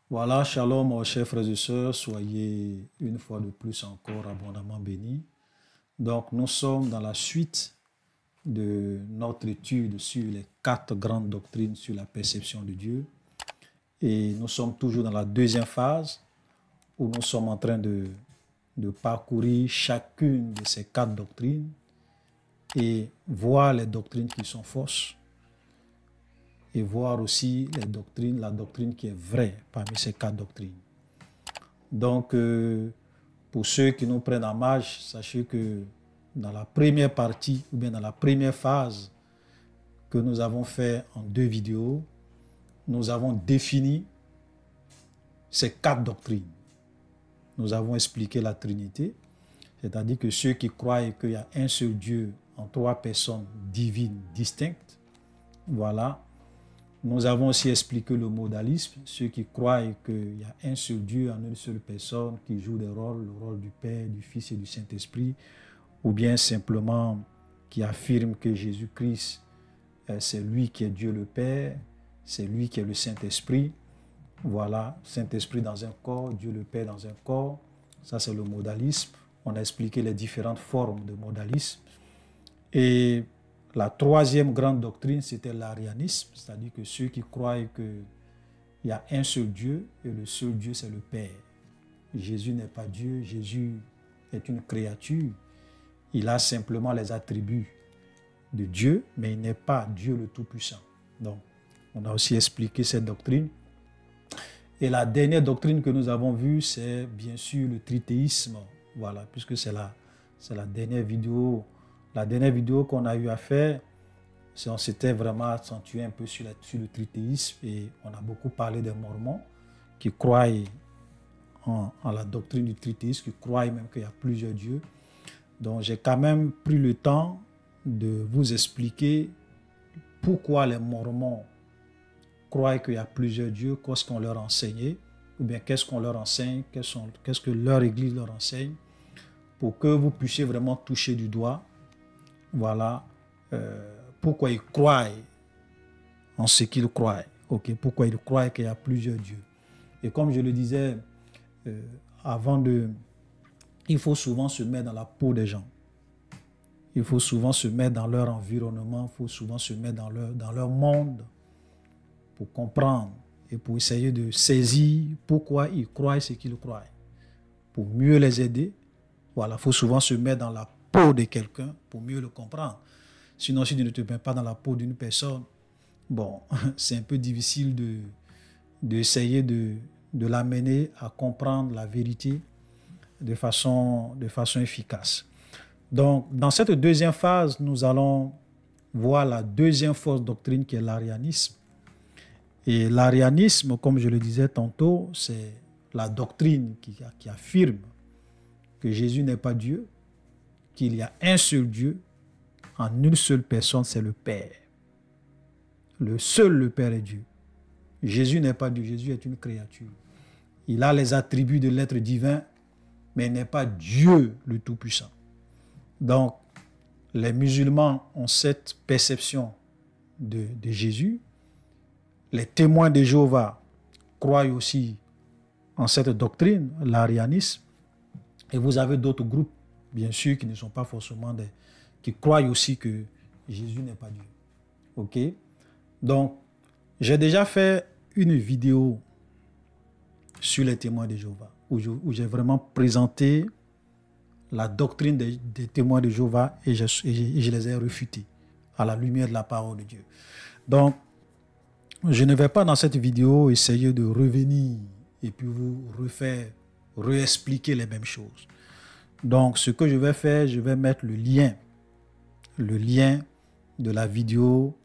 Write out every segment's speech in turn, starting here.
Voilà, shalom, chers frères et sœurs, soyez une fois de plus encore abondamment bénis. Donc, nous sommes dans la suite de notre étude sur les 4 grandes doctrines sur la perception de Dieu. Et nous sommes toujours dans la deuxième phase où nous sommes en train de parcourir chacune de ces 4 doctrines et voir les doctrines qui sont fausses et voir aussi la doctrine qui est vraie parmi ces 4 doctrines. Donc, pour ceux qui nous prennent en marche, sachez que dans la première partie, ou bien dans la première phase que nous avons fait en 2 vidéos, nous avons défini ces 4 doctrines. Nous avons expliqué la Trinité, c'est-à-dire que ceux qui croient qu'il y a un seul Dieu en 3 personnes divines distinctes, voilà. Nous avons aussi expliqué le modalisme, ceux qui croient qu'il y a un seul Dieu en une seule personne qui joue des rôles, le rôle du Père, du Fils et du Saint-Esprit, ou bien simplement qui affirment que Jésus-Christ, c'est lui qui est Dieu le Père, c'est lui qui est le Saint-Esprit. Voilà, Saint-Esprit dans un corps, Dieu le Père dans un corps. Ça, c'est le modalisme. On a expliqué les différentes formes de modalisme. Et la troisième grande doctrine, c'était l'arianisme, c'est-à-dire que ceux qui croient qu'il y a un seul Dieu et le seul Dieu, c'est le Père. Jésus n'est pas Dieu, Jésus est une créature. Il a simplement les attributs de Dieu, mais il n'est pas Dieu le Tout-Puissant. Donc, on a aussi expliqué cette doctrine. Et la dernière doctrine que nous avons vue, c'est bien sûr le trithéisme. Voilà, puisque c'est la dernière vidéo. La dernière vidéo qu'on a eu à faire, on s'était vraiment accentué un peu sur le trithéisme et on a beaucoup parlé des Mormons qui croient en la doctrine du trithéisme, qui croient même qu'il y a plusieurs dieux. Donc j'ai quand même pris le temps de vous expliquer pourquoi les Mormons croient qu'il y a plusieurs dieux, qu'est-ce qu'on leur enseignait, ou bien qu'est-ce qu'on leur enseigne, qu'est-ce que leur Église leur enseigne, pour que vous puissiez vraiment toucher du doigt. Voilà pourquoi ils croient en ce qu'ils croient. Okay? Pourquoi ils croient qu'il y a plusieurs dieux. Et comme je le disais il faut souvent se mettre dans la peau des gens. Il faut souvent se mettre dans leur environnement, il faut souvent se mettre dans leur monde pour comprendre et pour essayer de saisir pourquoi ils croient ce qu'ils croient. Pour mieux les aider, voilà, il faut souvent se mettre dans la peau de quelqu'un pour mieux le comprendre. Sinon, si tu ne te mets pas dans la peau d'une personne, bon, c'est un peu difficile d'essayer de l'amener à comprendre la vérité de façon efficace. Donc, dans cette deuxième phase, nous allons voir la deuxième fausse doctrine qui est l'arianisme. Et l'arianisme, comme je le disais tantôt, c'est la doctrine qui affirme que Jésus n'est pas Dieu, qu'il y a un seul Dieu, en une seule personne, c'est le Père. Le Père est Dieu. Jésus n'est pas Dieu, Jésus est une créature. Il a les attributs de l'être divin, mais il n'est pas Dieu le Tout-Puissant. Donc, les musulmans ont cette perception de Jésus. Les témoins de Jéhovah croient aussi en cette doctrine, l'arianisme. Et vous avez d'autres groupes, bien sûr, qui ne sont pas forcément qui croient aussi que Jésus n'est pas Dieu. OK? Donc, j'ai déjà fait une vidéo sur les témoins de Jéhovah, où j'ai vraiment présenté la doctrine des témoins de Jéhovah et je les ai refutés à la lumière de la parole de Dieu. Donc, je ne vais pas dans cette vidéo essayer de revenir et puis vous réexpliquer les mêmes choses. Donc, ce que je vais faire, je vais mettre le lien de la vidéo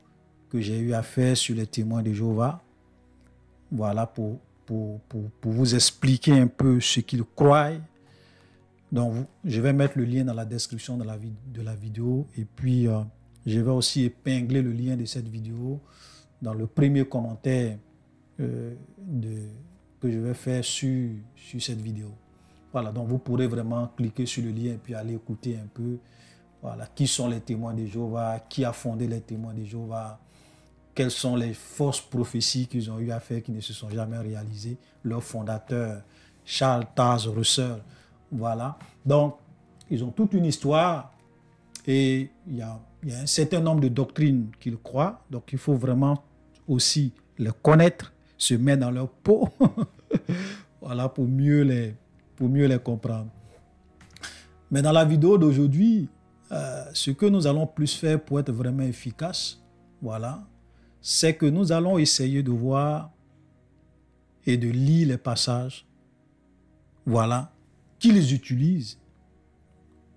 que j'ai eu à faire sur les témoins de Jéhovah. Voilà, pour vous expliquer un peu ce qu'ils croient. Donc, je vais mettre le lien dans la description de la vidéo et puis je vais aussi épingler le lien de cette vidéo dans le premier commentaire que je vais faire sur cette vidéo. Voilà, donc vous pourrez vraiment cliquer sur le lien et puis aller écouter un peu, voilà, qui sont les témoins de Jéhovah, qui a fondé les témoins de Jéhovah, quelles sont les fausses prophéties qu'ils ont eu à faire qui ne se sont jamais réalisées. Leur fondateur, Charles Taze Russell, voilà. Donc, ils ont toute une histoire et il y a un certain nombre de doctrines qu'ils croient. Donc, il faut vraiment aussi les connaître, se mettre dans leur peau, voilà, pour mieux les comprendre. Mais dans la vidéo d'aujourd'hui, ce que nous allons plus faire pour être vraiment efficace, voilà, c'est que nous allons essayer de voir et de lire les passages, voilà, qu'ils utilisent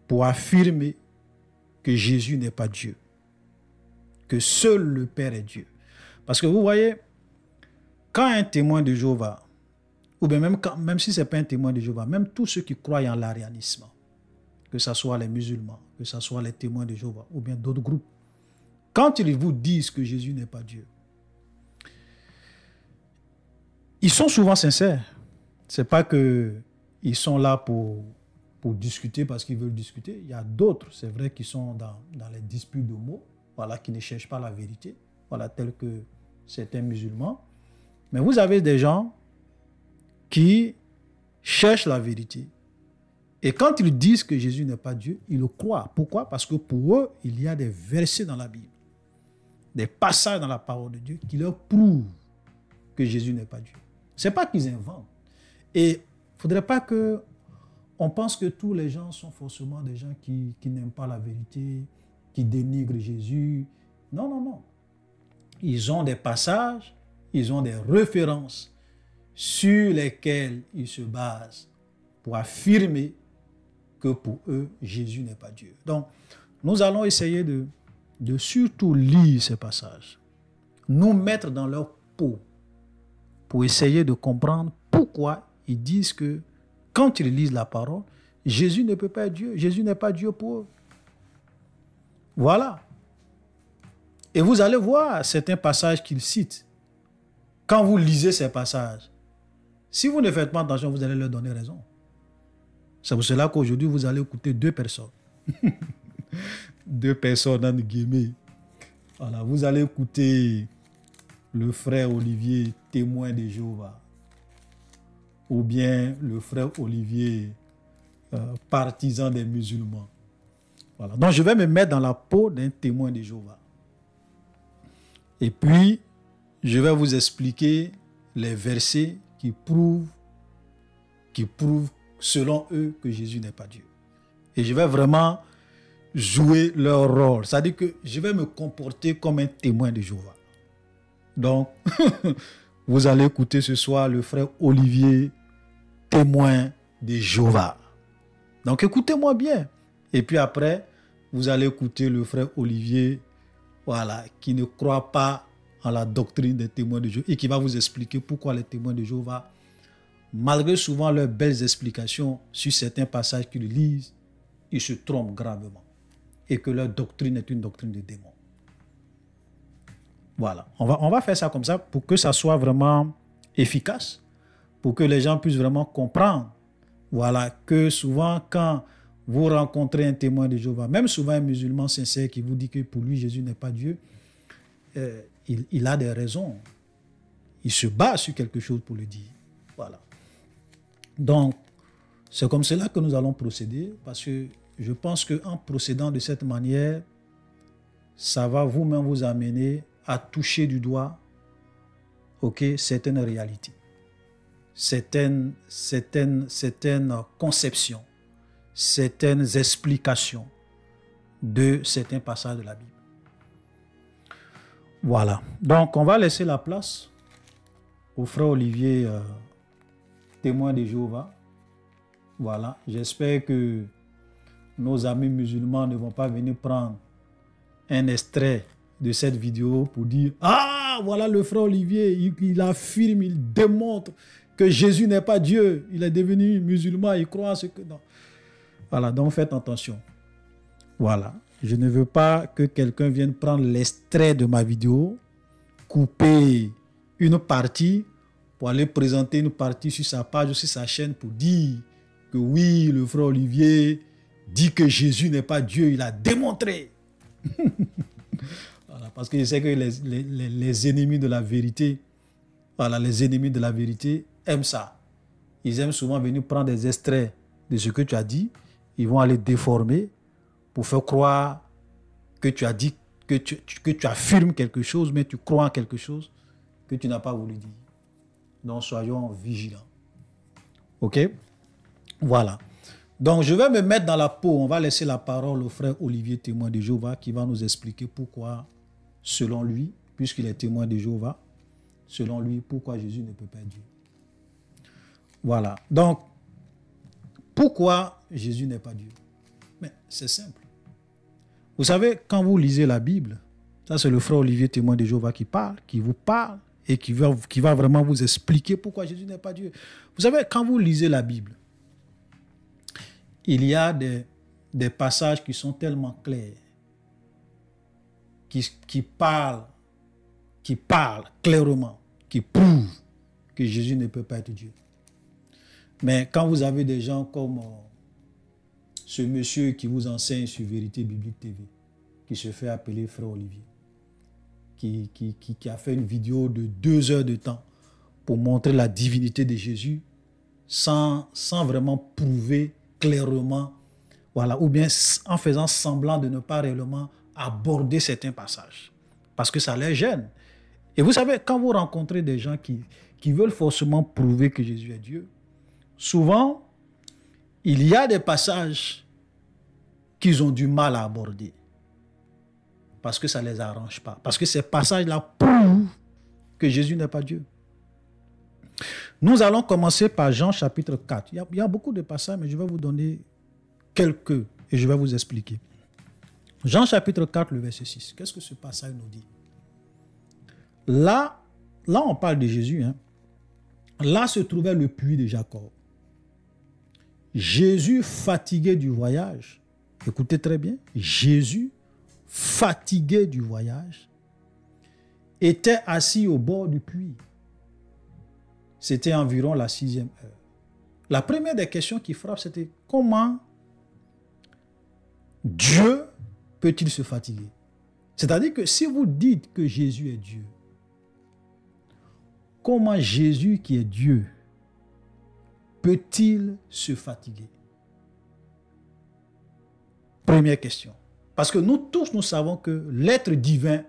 pour affirmer que Jésus n'est pas Dieu, que seul le Père est Dieu. Parce que vous voyez, quand un témoin de Jéhovah, ou bien même si ce n'est pas un témoin de Jéhovah, même tous ceux qui croient en l'arianisme, que ce soit les musulmans, que ce soit les témoins de Jéhovah, ou bien d'autres groupes, quand ils vous disent que Jésus n'est pas Dieu, ils sont souvent sincères. Ce n'est pas qu'ils sont là pour discuter parce qu'ils veulent discuter. Il y a d'autres, c'est vrai, qui sont dans les disputes de mots, voilà, qui ne cherchent pas la vérité, voilà, tels que certains musulmans. Mais vous avez des gens qui cherchent la vérité. Et quand ils disent que Jésus n'est pas Dieu, ils le croient. Pourquoi? Parce que pour eux, il y a des versets dans la Bible, des passages dans la parole de Dieu qui leur prouvent que Jésus n'est pas Dieu. Ce n'est pas qu'ils inventent. Et il ne faudrait pas qu'on pense que tous les gens sont forcément des gens qui n'aiment pas la vérité, qui dénigrent Jésus. Non, non, non. Ils ont des passages, ils ont des références sur lesquelles ils se basent pour affirmer que pour eux, Jésus n'est pas Dieu. Donc, nous allons essayer de surtout lire ces passages, nous mettre dans leur peau pour essayer de comprendre pourquoi ils disent que quand ils lisent la parole, Jésus ne peut pas être Dieu. Jésus n'est pas Dieu pour eux. Voilà. Et vous allez voir certains passages qu'ils citent. Quand vous lisez ces passages, si vous ne faites pas attention, vous allez leur donner raison. C'est pour cela qu'aujourd'hui, vous allez écouter deux personnes. Deux personnes, entre guillemets. Voilà, vous allez écouter le frère Olivier, témoin de Jéhovah. Ou bien le frère Olivier, partisan des musulmans. Voilà. Donc, je vais me mettre dans la peau d'un témoin de Jéhovah. Et puis, je vais vous expliquer les versets qui prouvent selon eux que Jésus n'est pas Dieu. Et je vais vraiment jouer leur rôle. C'est-à-dire que je vais me comporter comme un témoin de Jéhovah. Donc, vous allez écouter ce soir le frère Olivier, témoin de Jéhovah. Donc, écoutez-moi bien. Et puis après, vous allez écouter le frère Olivier, voilà, qui ne croit pas en la doctrine des témoins de Jéhovah et qui va vous expliquer pourquoi les témoins de Jéhovah, malgré souvent leurs belles explications sur certains passages qu'ils lisent, ils se trompent gravement et que leur doctrine est une doctrine de démons. Voilà, on va faire ça comme ça pour que ça soit vraiment efficace, pour que les gens puissent vraiment comprendre, voilà, que souvent quand vous rencontrez un témoin de Jéhovah, même souvent un musulman sincère qui vous dit que pour lui Jésus n'est pas Dieu, il a des raisons, il se bat sur quelque chose pour le dire. Voilà. Donc, c'est comme cela que nous allons procéder, parce que je pense qu'en procédant de cette manière, ça va vous-même vous amener à toucher du doigt, certaines réalités, certaines conceptions, certaines explications de certains passages de la Bible. Voilà. Donc, on va laisser la place au frère Olivier, témoin de Jéhovah. Voilà. J'espère que nos amis musulmans ne vont pas venir prendre un extrait de cette vidéo pour dire « Ah, voilà le frère Olivier, il affirme, il démontre que Jésus n'est pas Dieu. Il est devenu musulman, il croit à ce que... » Non. Voilà, donc faites attention. Voilà. Je ne veux pas que quelqu'un vienne prendre l'extrait de ma vidéo, couper une partie pour aller présenter une partie sur sa page ou sur sa chaîne pour dire que oui, le frère Olivier dit que Jésus n'est pas Dieu, il a démontré. Voilà, parce que je sais que les ennemis de la vérité, voilà, les ennemis de la vérité aiment ça. Ils aiment souvent venir prendre des extraits de ce que tu as dit. Ils vont aller déformer pour faire croire que tu as dit, que tu affirmes quelque chose, mais tu crois en quelque chose que tu n'as pas voulu dire. Donc, soyons vigilants. OK? Voilà. Donc, je vais me mettre dans la peau. On va laisser la parole au frère Olivier, témoin de Jéhovah, qui va nous expliquer pourquoi, selon lui, puisqu'il est témoin de Jéhovah, selon lui, pourquoi Jésus ne peut pas être Dieu. Voilà. Donc, pourquoi Jésus n'est pas Dieu? Mais c'est simple. Vous savez, quand vous lisez la Bible, ça c'est le frère Olivier, témoin de Jéhovah, qui parle, qui vous parle et qui va vraiment vous expliquer pourquoi Jésus n'est pas Dieu. Vous savez, quand vous lisez la Bible, il y a des passages qui sont tellement clairs, qui parlent clairement, qui prouvent que Jésus ne peut pas être Dieu. Mais quand vous avez des gens comme ce monsieur qui vous enseigne sur Vérité Biblique TV, qui se fait appeler frère Olivier, qui a fait une vidéo de 2 heures de temps pour montrer la divinité de Jésus sans vraiment prouver clairement, voilà, ou bien en faisant semblant de ne pas réellement aborder certains passages, parce que ça les gêne. Et vous savez, quand vous rencontrez des gens qui veulent forcément prouver que Jésus est Dieu, souvent, il y a des passages qu'ils ont du mal à aborder parce que ça ne les arrange pas. Parce que ces passages-là prouvent que Jésus n'est pas Dieu. Nous allons commencer par Jean chapitre 4. Il y a beaucoup de passages, mais je vais vous donner quelques et je vais vous expliquer. Jean chapitre 4, le verset 6. Qu'est-ce que ce passage nous dit? Là, on parle de Jésus. Hein. Là se trouvait le puits de Jacob. Jésus, fatigué du voyage, écoutez très bien, Jésus, fatigué du voyage, était assis au bord du puits. C'était environ la 6e heure. La première des questions qui frappe, c'était comment Dieu peut-il se fatiguer? C'est-à-dire que si vous dites que Jésus est Dieu, comment Jésus qui est Dieu peut-il se fatiguer? Première question. Parce que nous tous, nous savons que l'être divin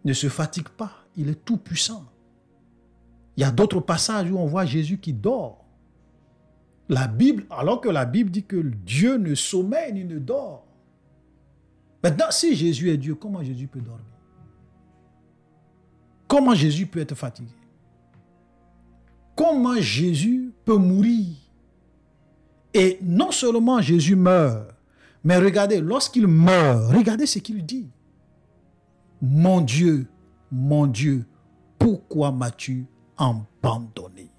ne se fatigue pas. Il est tout puissant. Il y a d'autres passages où on voit Jésus qui dort. La Bible, alors que la Bible dit que Dieu ne sommeille ni ne dort. Maintenant, si Jésus est Dieu, comment Jésus peut dormir? Comment Jésus peut être fatigué? Comment Jésus peut mourir? Et non seulement Jésus meurt, mais regardez, lorsqu'il meurt, regardez ce qu'il dit. Mon Dieu, pourquoi m'as-tu abandonné?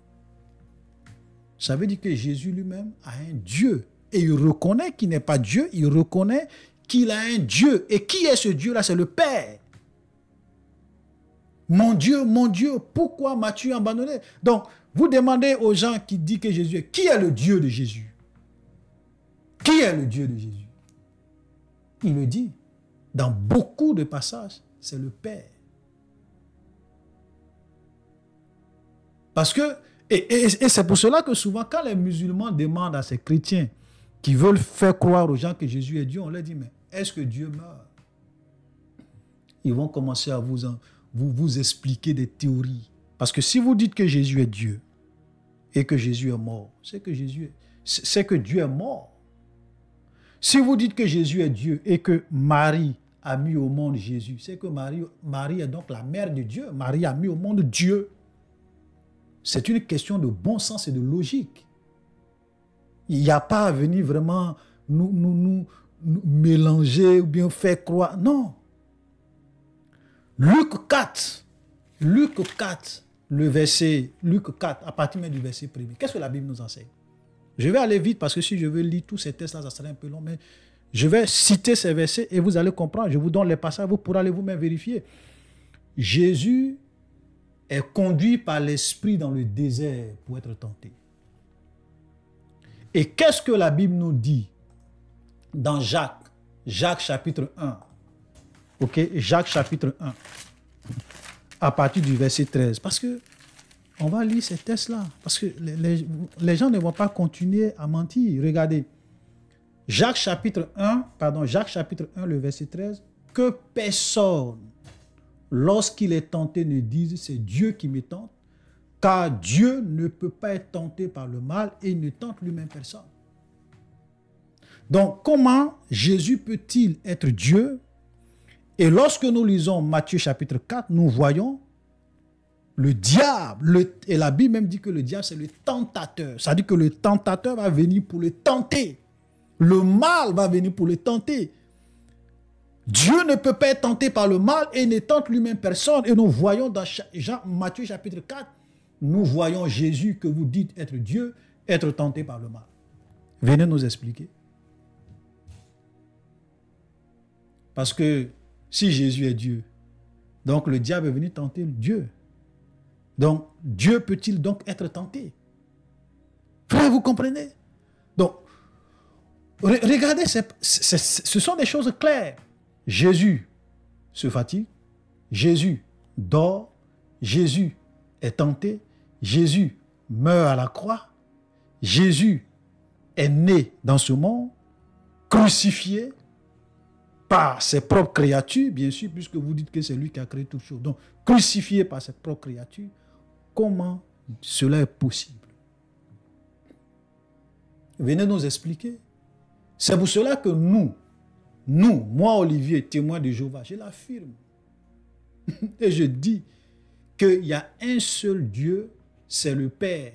Ça veut dire que Jésus lui-même a un Dieu. Et il reconnaît qu'il n'est pas Dieu, il reconnaît qu'il a un Dieu. Et qui est ce Dieu-là? C'est le Père. Mon Dieu, pourquoi m'as-tu abandonné? Donc, vous demandez aux gens qui disent que Jésus est, qui est le Dieu de Jésus? Qui est le Dieu de Jésus? Il le dit. Dans beaucoup de passages, c'est le Père. Parce que, et c'est pour cela que souvent, quand les musulmans demandent à ces chrétiens qui veulent faire croire aux gens que Jésus est Dieu, on leur dit, mais est-ce que Dieu meurt? Ils vont commencer à vous expliquer des théories. Parce que si vous dites que Jésus est Dieu et que Jésus est mort, c'est que Dieu est mort. Si vous dites que Jésus est Dieu et que Marie a mis au monde Jésus, c'est que Marie est donc la mère de Dieu. Marie a mis au monde Dieu. C'est une question de bon sens et de logique. Il n'y a pas à venir vraiment nous mélanger ou bien faire croire. Non. Luc 4, Luc 4, à partir même du verset 1er. Qu'est-ce que la Bible nous enseigne? Je vais aller vite parce que si je veux lire tous ces textes-là, ça serait un peu long, mais je vais citer ces versets et vous allez comprendre. Je vous donne les passages, vous pourrez aller vous-même vérifier. Jésus est conduit par l'Esprit dans le désert pour être tenté. Et qu'est-ce que la Bible nous dit dans Jacques chapitre 1, Ok, Jacques chapitre 1, à partir du verset 13. Parce que on va lire ces textes-là. Parce que les gens ne vont pas continuer à mentir. Regardez. Jacques chapitre 1, le verset 13. Que personne, lorsqu'il est tenté, ne dise c'est Dieu qui me tente, car Dieu ne peut pas être tenté par le mal et il ne tente lui-même personne. Donc, comment Jésus peut-il être Dieu? Et lorsque nous lisons Matthieu chapitre 4, nous voyons le diable, et la Bible même dit que le diable c'est le tentateur. Ça dit que le tentateur va venir pour le tenter. Le mal va venir pour le tenter. Dieu ne peut pas être tenté par le mal et ne tente lui-même personne. Et nous voyons dans Matthieu chapitre 4, nous voyons Jésus que vous dites être Dieu, être tenté par le mal. Venez nous expliquer. Parce que si Jésus est Dieu, donc le diable est venu tenter Dieu. Donc, Dieu peut-il donc être tenté? Frère, vous comprenez? Donc, regardez, ce sont des choses claires. Jésus se fatigue, Jésus dort, Jésus est tenté, Jésus meurt à la croix, Jésus est né dans ce monde, crucifié par ses propres créatures, bien sûr, puisque vous dites que c'est lui qui a créé toutes choses. Donc, crucifié par ses propres créatures, comment cela est possible? Venez nous expliquer. C'est pour cela que nous, moi Olivier, témoin de Jéhovah, je l'affirme. Et je dis qu'il y a un seul Dieu, c'est le Père.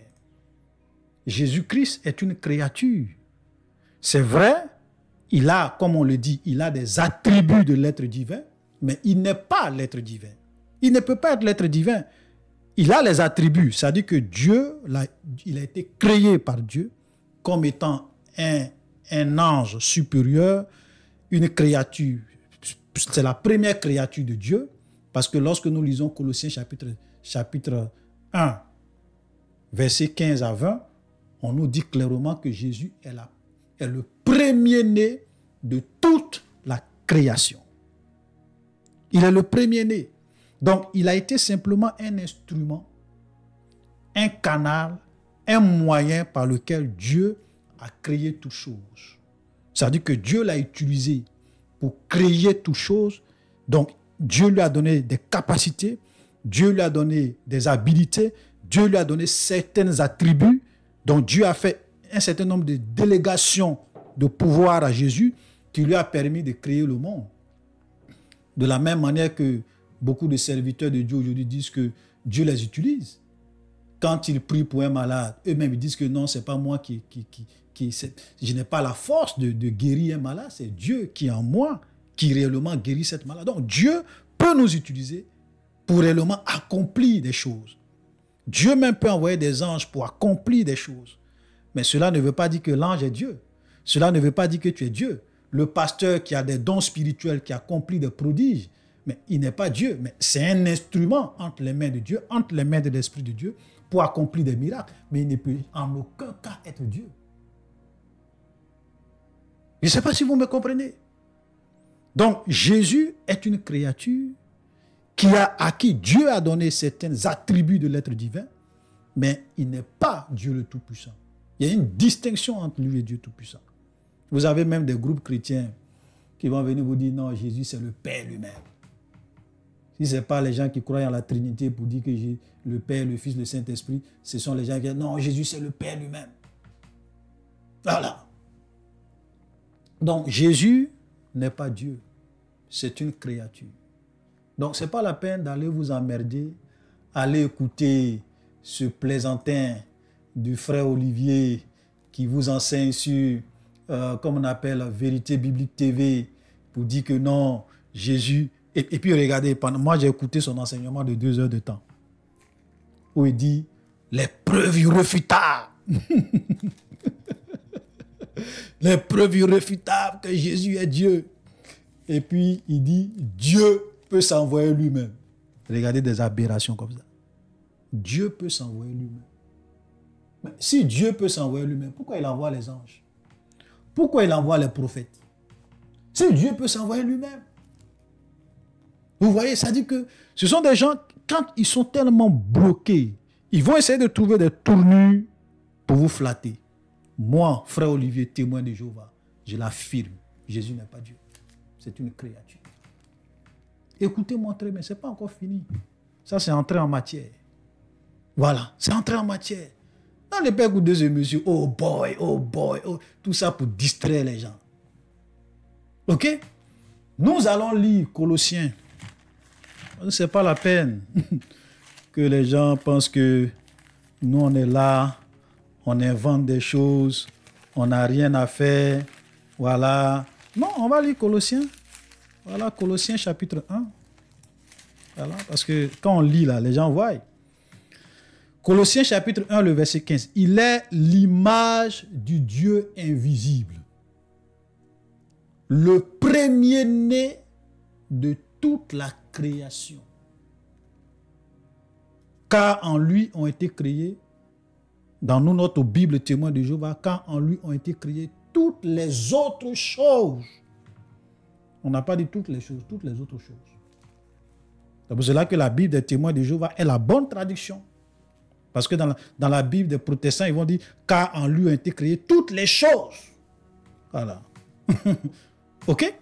Jésus-Christ est une créature. C'est vrai, il a, comme on le dit, il a des attributs de l'être divin, mais il n'est pas l'être divin. Il ne peut pas être l'être divin. Il a les attributs, c'est-à-dire que Dieu, il a été créé par Dieu comme étant un ange supérieur, une créature. C'est la première créature de Dieu, parce que lorsque nous lisons Colossiens chapitre 1, versets 15 à 20, on nous dit clairement que Jésus est le premier-né de toute la création. Il est le premier-né. Donc, il a été simplement un instrument, un canal, un moyen par lequel Dieu a créé toutes choses. C'est-à-dire que Dieu l'a utilisé pour créer toutes choses. Donc, Dieu lui a donné des capacités, Dieu lui a donné des habilités, Dieu lui a donné certains attributs. Donc, Dieu a fait un certain nombre de délégations de pouvoir à Jésus qui lui a permis de créer le monde. De la même manière que beaucoup de serviteurs de Dieu aujourd'hui disent que Dieu les utilise. Quand ils prient pour un malade, eux-mêmes ils disent que non, ce n'est pas moi je n'ai pas la force de guérir un malade, c'est Dieu qui est en moi, qui réellement guérit cette maladie. Donc Dieu peut nous utiliser pour réellement accomplir des choses. Dieu même peut envoyer des anges pour accomplir des choses. Mais cela ne veut pas dire que l'ange est Dieu. Cela ne veut pas dire que tu es Dieu. Le pasteur qui a des dons spirituels, qui accomplit des prodiges, mais il n'est pas Dieu. Mais c'est un instrument entre les mains de Dieu, entre les mains de l'Esprit de Dieu, pour accomplir des miracles. Mais il ne peut en aucun cas être Dieu. Je ne sais pas si vous me comprenez. Donc, Jésus est une créature à qui Dieu a donné certains attributs de l'être divin, mais il n'est pas Dieu le Tout-Puissant. Il y a une distinction entre lui et Dieu Tout-Puissant. Vous avez même des groupes chrétiens qui vont venir vous dire non, Jésus c'est le Père lui-même. Si ce n'est pas les gens qui croient en la Trinité pour dire que le Père, le Fils, le Saint-Esprit, ce sont les gens qui disent non, Jésus c'est le Père lui-même. Voilà. Donc Jésus n'est pas Dieu, c'est une créature. Donc ce n'est pas la peine d'aller vous emmerder, aller écouter ce plaisantin du frère Olivier qui vous enseigne sur, comme on appelle, Vérité Biblique TV, pour dire que non, Jésus... Et puis regardez, moi j'ai écouté son enseignement de 2 heures de temps, où il dit les preuves irréfutables. Les preuves irréfutables que Jésus est Dieu. Et puis il dit Dieu peut s'envoyer lui-même. Regardez des aberrations comme ça. Dieu peut s'envoyer lui-même. Mais si Dieu peut s'envoyer lui-même, pourquoi il envoie les anges? Pourquoi il envoie les prophètes? Si Dieu peut s'envoyer lui-même. Vous voyez, ça dit que ce sont des gens, quand ils sont tellement bloqués, ils vont essayer de trouver des tournures pour vous flatter. Moi, frère Olivier, témoin de Jéhovah, je l'affirme, Jésus n'est pas Dieu. C'est une créature. Écoutez-moi très bien, ce n'est pas encore fini. Ça, c'est entré en matière. Voilà, c'est entré en matière. On n'est pas écouter ce monsieur, oh boy, oh, tout ça pour distraire les gens. Ok? Nous allons lire Colossiens. Ce n'est pas la peine que les gens pensent que nous, on est là, on invente des choses, on n'a rien à faire. Voilà. Non, on va lire Colossiens. Voilà, Colossiens chapitre 1. Voilà, parce que quand on lit là, les gens voient. Colossiens chapitre 1, le verset 15. Il est l'image du Dieu invisible, le premier-né de toute la création. Car en lui ont été créés, dans nous, notre Bible témoin de Jéhovah, car en lui ont été créées toutes les autres choses. On n'a pas dit toutes les choses, toutes les autres choses. C'est pour cela que la Bible des témoins de Jéhovah est la bonne traduction. Parce que dans la Bible des protestants, ils vont dire « car en lui ont été créées toutes les choses ». Voilà. Ok?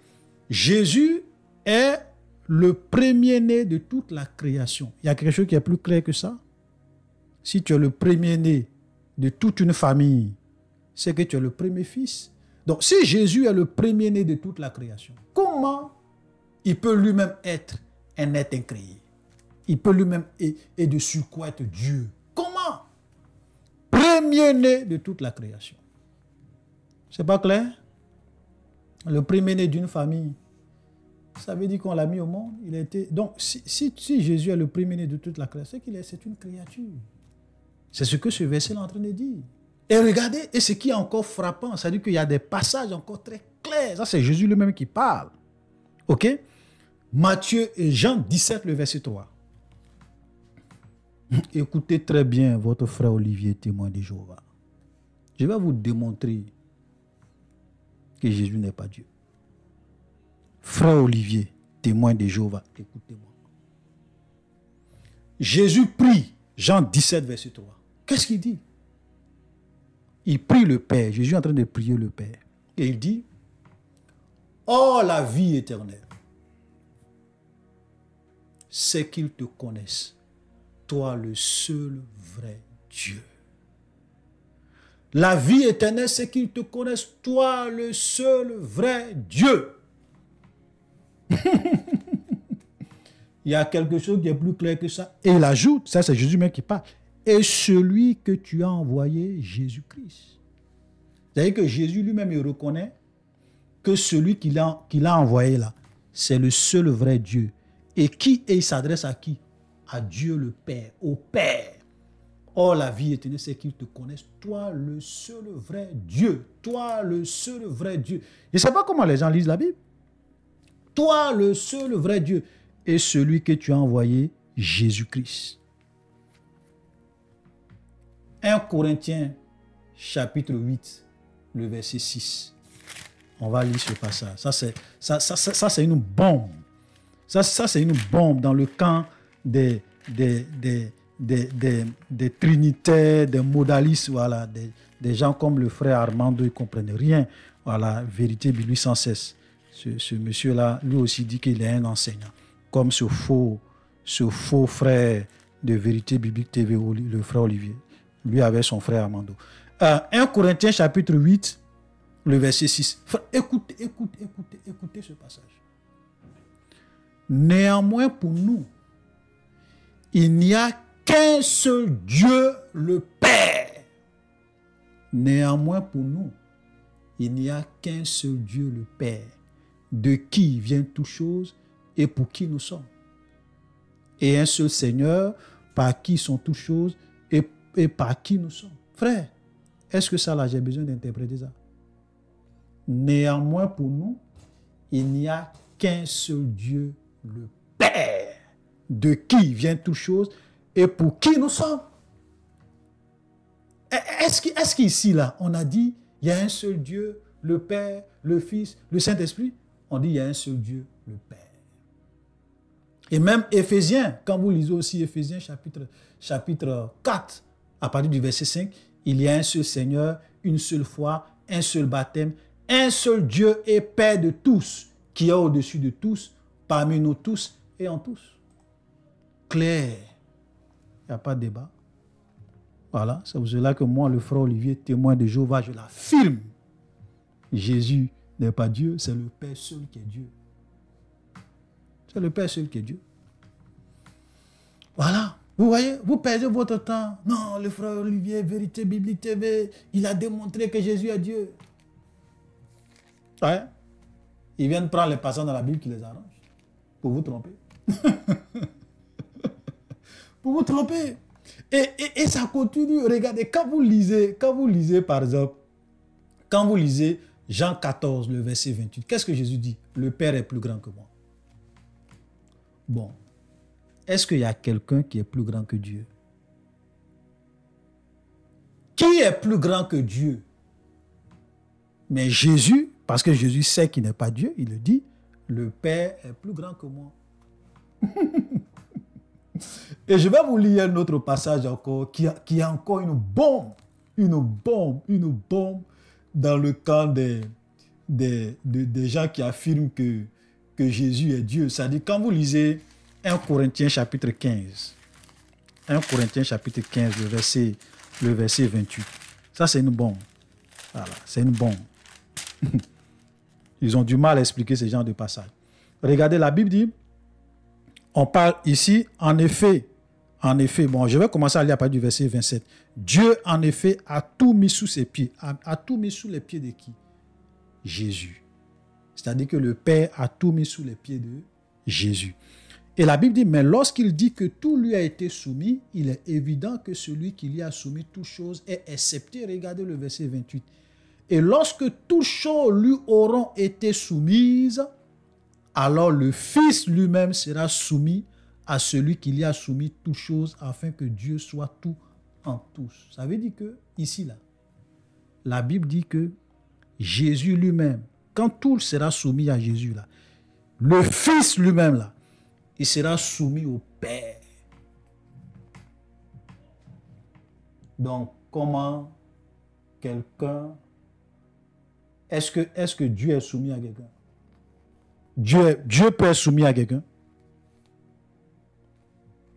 Jésus est le premier-né de toute la création. Il y a quelque chose qui est plus clair que ça? Si tu es le premier-né de toute une famille, c'est que tu es le premier fils. Donc, si Jésus est le premier-né de toute la création, comment il peut lui-même être un être incréé? Il peut lui-même et de surcroît être Dieu. Comment? Premier-né de toute la création. C'est pas clair? Le premier-né d'une famille, ça veut dire qu'on l'a mis au monde. Il a été... Donc, si Jésus est le premier-né de toute la création, c'est une créature. C'est ce que ce verset est en train de dire. Et regardez, et ce qui est encore frappant, c'est-à-dire qu'il y a des passages encore très clairs. Ça, c'est Jésus lui-même qui parle. OK? Matthieu et Jean 17, le verset 3. Écoutez très bien votre frère Olivier, témoin de Jéhovah. Je vais vous démontrer que Jésus n'est pas Dieu. Frère Olivier, témoin de Jéhovah, écoutez-moi. Jésus prie, Jean 17, verset 3. Qu'est-ce qu'il dit? Il prie le Père. Jésus est en train de prier le Père. Et il dit, « Oh, la vie éternelle, c'est qu'ils te connaissent, toi le seul vrai Dieu. » La vie éternelle, c'est qu'ils te connaissent, toi le seul vrai Dieu. Il y a quelque chose qui est plus clair que ça. Et il ajoute, ça c'est Jésus même qui parle, et celui que tu as envoyé, Jésus-Christ. C'est-à-dire que Jésus lui-même, il reconnaît que celui qu'il a envoyé là, c'est le seul vrai Dieu. Et il s'adresse à qui? À Dieu le Père, au Père. Or, la vie éternelle, c'est qu'ils te connaissent, toi le seul vrai Dieu. Toi le seul vrai Dieu. Je ne sais pas comment les gens lisent la Bible. Toi le seul vrai Dieu. Et celui que tu as envoyé, Jésus-Christ. 1 Corinthiens, chapitre 8, le verset 6. On va lire ce passage. Ça c'est une bombe. Ça c'est une bombe dans le camp des trinitaires, des modalistes, voilà, des gens comme le frère Armando, ils ne comprennent rien. Voilà, vérité biblique sans cesse. Ce monsieur-là, lui aussi dit qu'il est un enseignant. Comme ce faux frère de vérité biblique TV, le frère Olivier. Lui avec son frère Armando. 1 Corinthiens chapitre 8, le verset 6. Écoutez ce passage. Néanmoins pour nous, il n'y a qu'un seul Dieu, le Père. Néanmoins pour nous, il n'y a qu'un seul Dieu, le Père, de qui vient toute chose et pour qui nous sommes. Et un seul Seigneur, par qui sont toutes choses et par qui nous sommes. Frère, est-ce que ça là, j'ai besoin d'interpréter ça? Néanmoins pour nous, il n'y a qu'un seul Dieu, le Père, de qui vient toute chose et pour qui nous sommes. Est-ce qu'ici, là, on a dit, il y a un seul Dieu, le Père, le Fils, le Saint-Esprit? On dit, il y a un seul Dieu, le Père. Et même Éphésiens, quand vous lisez aussi Éphésiens chapitre 4, à partir du verset 5, il y a un seul Seigneur, une seule foi, un seul baptême, un seul Dieu et Père de tous, qui est au-dessus de tous, parmi nous tous et en tous. Clair. Il n'y a pas de débat. Voilà, c'est pour cela que moi, le frère Olivier, témoin de Jéhovah, je l'affirme. Jésus n'est pas Dieu, c'est le Père seul qui est Dieu. C'est le Père seul qui est Dieu. Voilà. Vous voyez, vous perdez votre temps. Non, le frère Olivier, Vérité Biblique TV, il a démontré que Jésus est Dieu. Ouais. Ils viennent prendre les passages dans la Bible qui les arrangent. Pour vous tromper. Pour vous tromper. Et ça continue. Regardez, quand vous lisez par exemple, quand vous lisez Jean 14, le verset 28, qu'est-ce que Jésus dit? Le Père est plus grand que moi. Bon. Est-ce qu'il y a quelqu'un qui est plus grand que Dieu? Qui est plus grand que Dieu? Mais Jésus, parce que Jésus sait qu'il n'est pas Dieu, il le dit, le Père est plus grand que moi. Et je vais vous lire un autre passage encore, qui a encore une bombe dans le camp des gens qui affirment que Jésus est Dieu. C'est-à-dire, quand vous lisez 1 Corinthiens chapitre 15, 1 Corinthiens chapitre 15, le verset 28, ça c'est une bombe. Voilà, c'est une bombe. Ils ont du mal à expliquer ce genre de passage. Regardez, la Bible dit, on parle ici, en effet, bon, je vais commencer à lire à partir du verset 27. Dieu, en effet, a tout mis sous ses pieds. A tout mis sous les pieds de qui? Jésus. C'est-à-dire que le Père a tout mis sous les pieds de Jésus. Et la Bible dit, mais lorsqu'il dit que tout lui a été soumis, il est évident que celui qui lui a soumis toutes choses est excepté. Regardez le verset 28. Et lorsque toutes choses lui auront été soumises, alors le Fils lui-même sera soumis à celui qui lui a soumis toutes choses, afin que Dieu soit tout en tous. Ça veut dire que, ici, là, la Bible dit que Jésus lui-même, quand tout sera soumis à Jésus, là, le Fils lui-même, là, il sera soumis au Père. Donc, comment quelqu'un... Est-ce que Dieu est soumis à quelqu'un? Dieu peut être soumis à quelqu'un.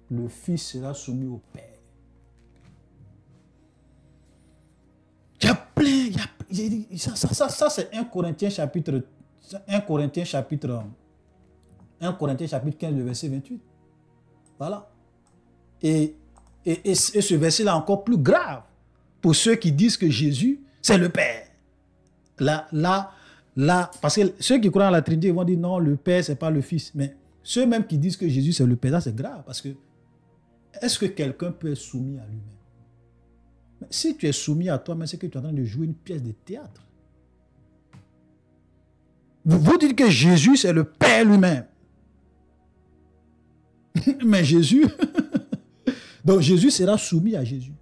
Le Fils sera soumis au Père. Il y a plein, ça c'est 1 Corinthiens chapitre 15, le verset 28. Voilà. Et ce verset-là est encore plus grave pour ceux qui disent que Jésus, c'est le Père. Là, parce que ceux qui croient en la Trinité, ils vont dire non, le Père, ce n'est pas le Fils. Mais ceux même qui disent que Jésus, c'est le Père, ça c'est grave. Parce que, est-ce que quelqu'un peut être soumis à lui-même? Mais si tu es soumis à toi-même, c'est que tu es en train de jouer une pièce de théâtre. Vous dites que Jésus, c'est le Père lui-même. Mais Jésus, donc Jésus sera soumis à Jésus.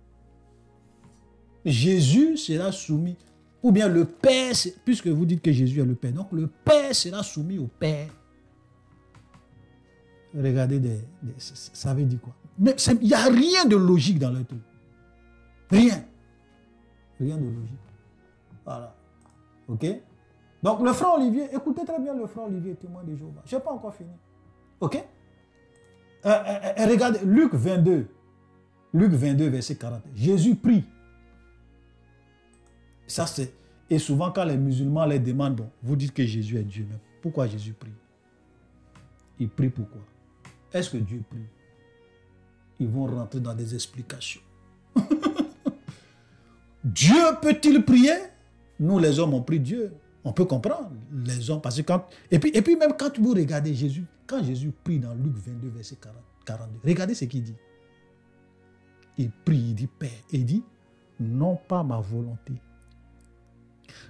Jésus sera soumis. Ou bien le Père, puisque vous dites que Jésus est le Père, donc le Père sera soumis au Père. Regardez, ça veut dire quoi? Mais il n'y a rien de logique dans le truc. Rien. Rien de logique. Voilà. Ok? Donc le frère Olivier, écoutez très bien le frère Olivier, témoin de Jéhovah. Je n'ai pas encore fini. Ok? Regardez, Luc 22, verset 40. Jésus prie. Ça, c'est... Et souvent, quand les musulmans les demandent, bon, vous dites que Jésus est Dieu, mais pourquoi Jésus prie? Il prie pourquoi? Est-ce que Dieu prie? Ils vont rentrer dans des explications. Dieu peut-il prier? Nous, les hommes, on prie Dieu. On peut comprendre, les hommes, parce que quand... Et puis même quand vous regardez Jésus, quand Jésus prie dans Luc 22, verset 42, regardez ce qu'il dit. Il prie, il dit, Père, et il dit, non pas ma volonté.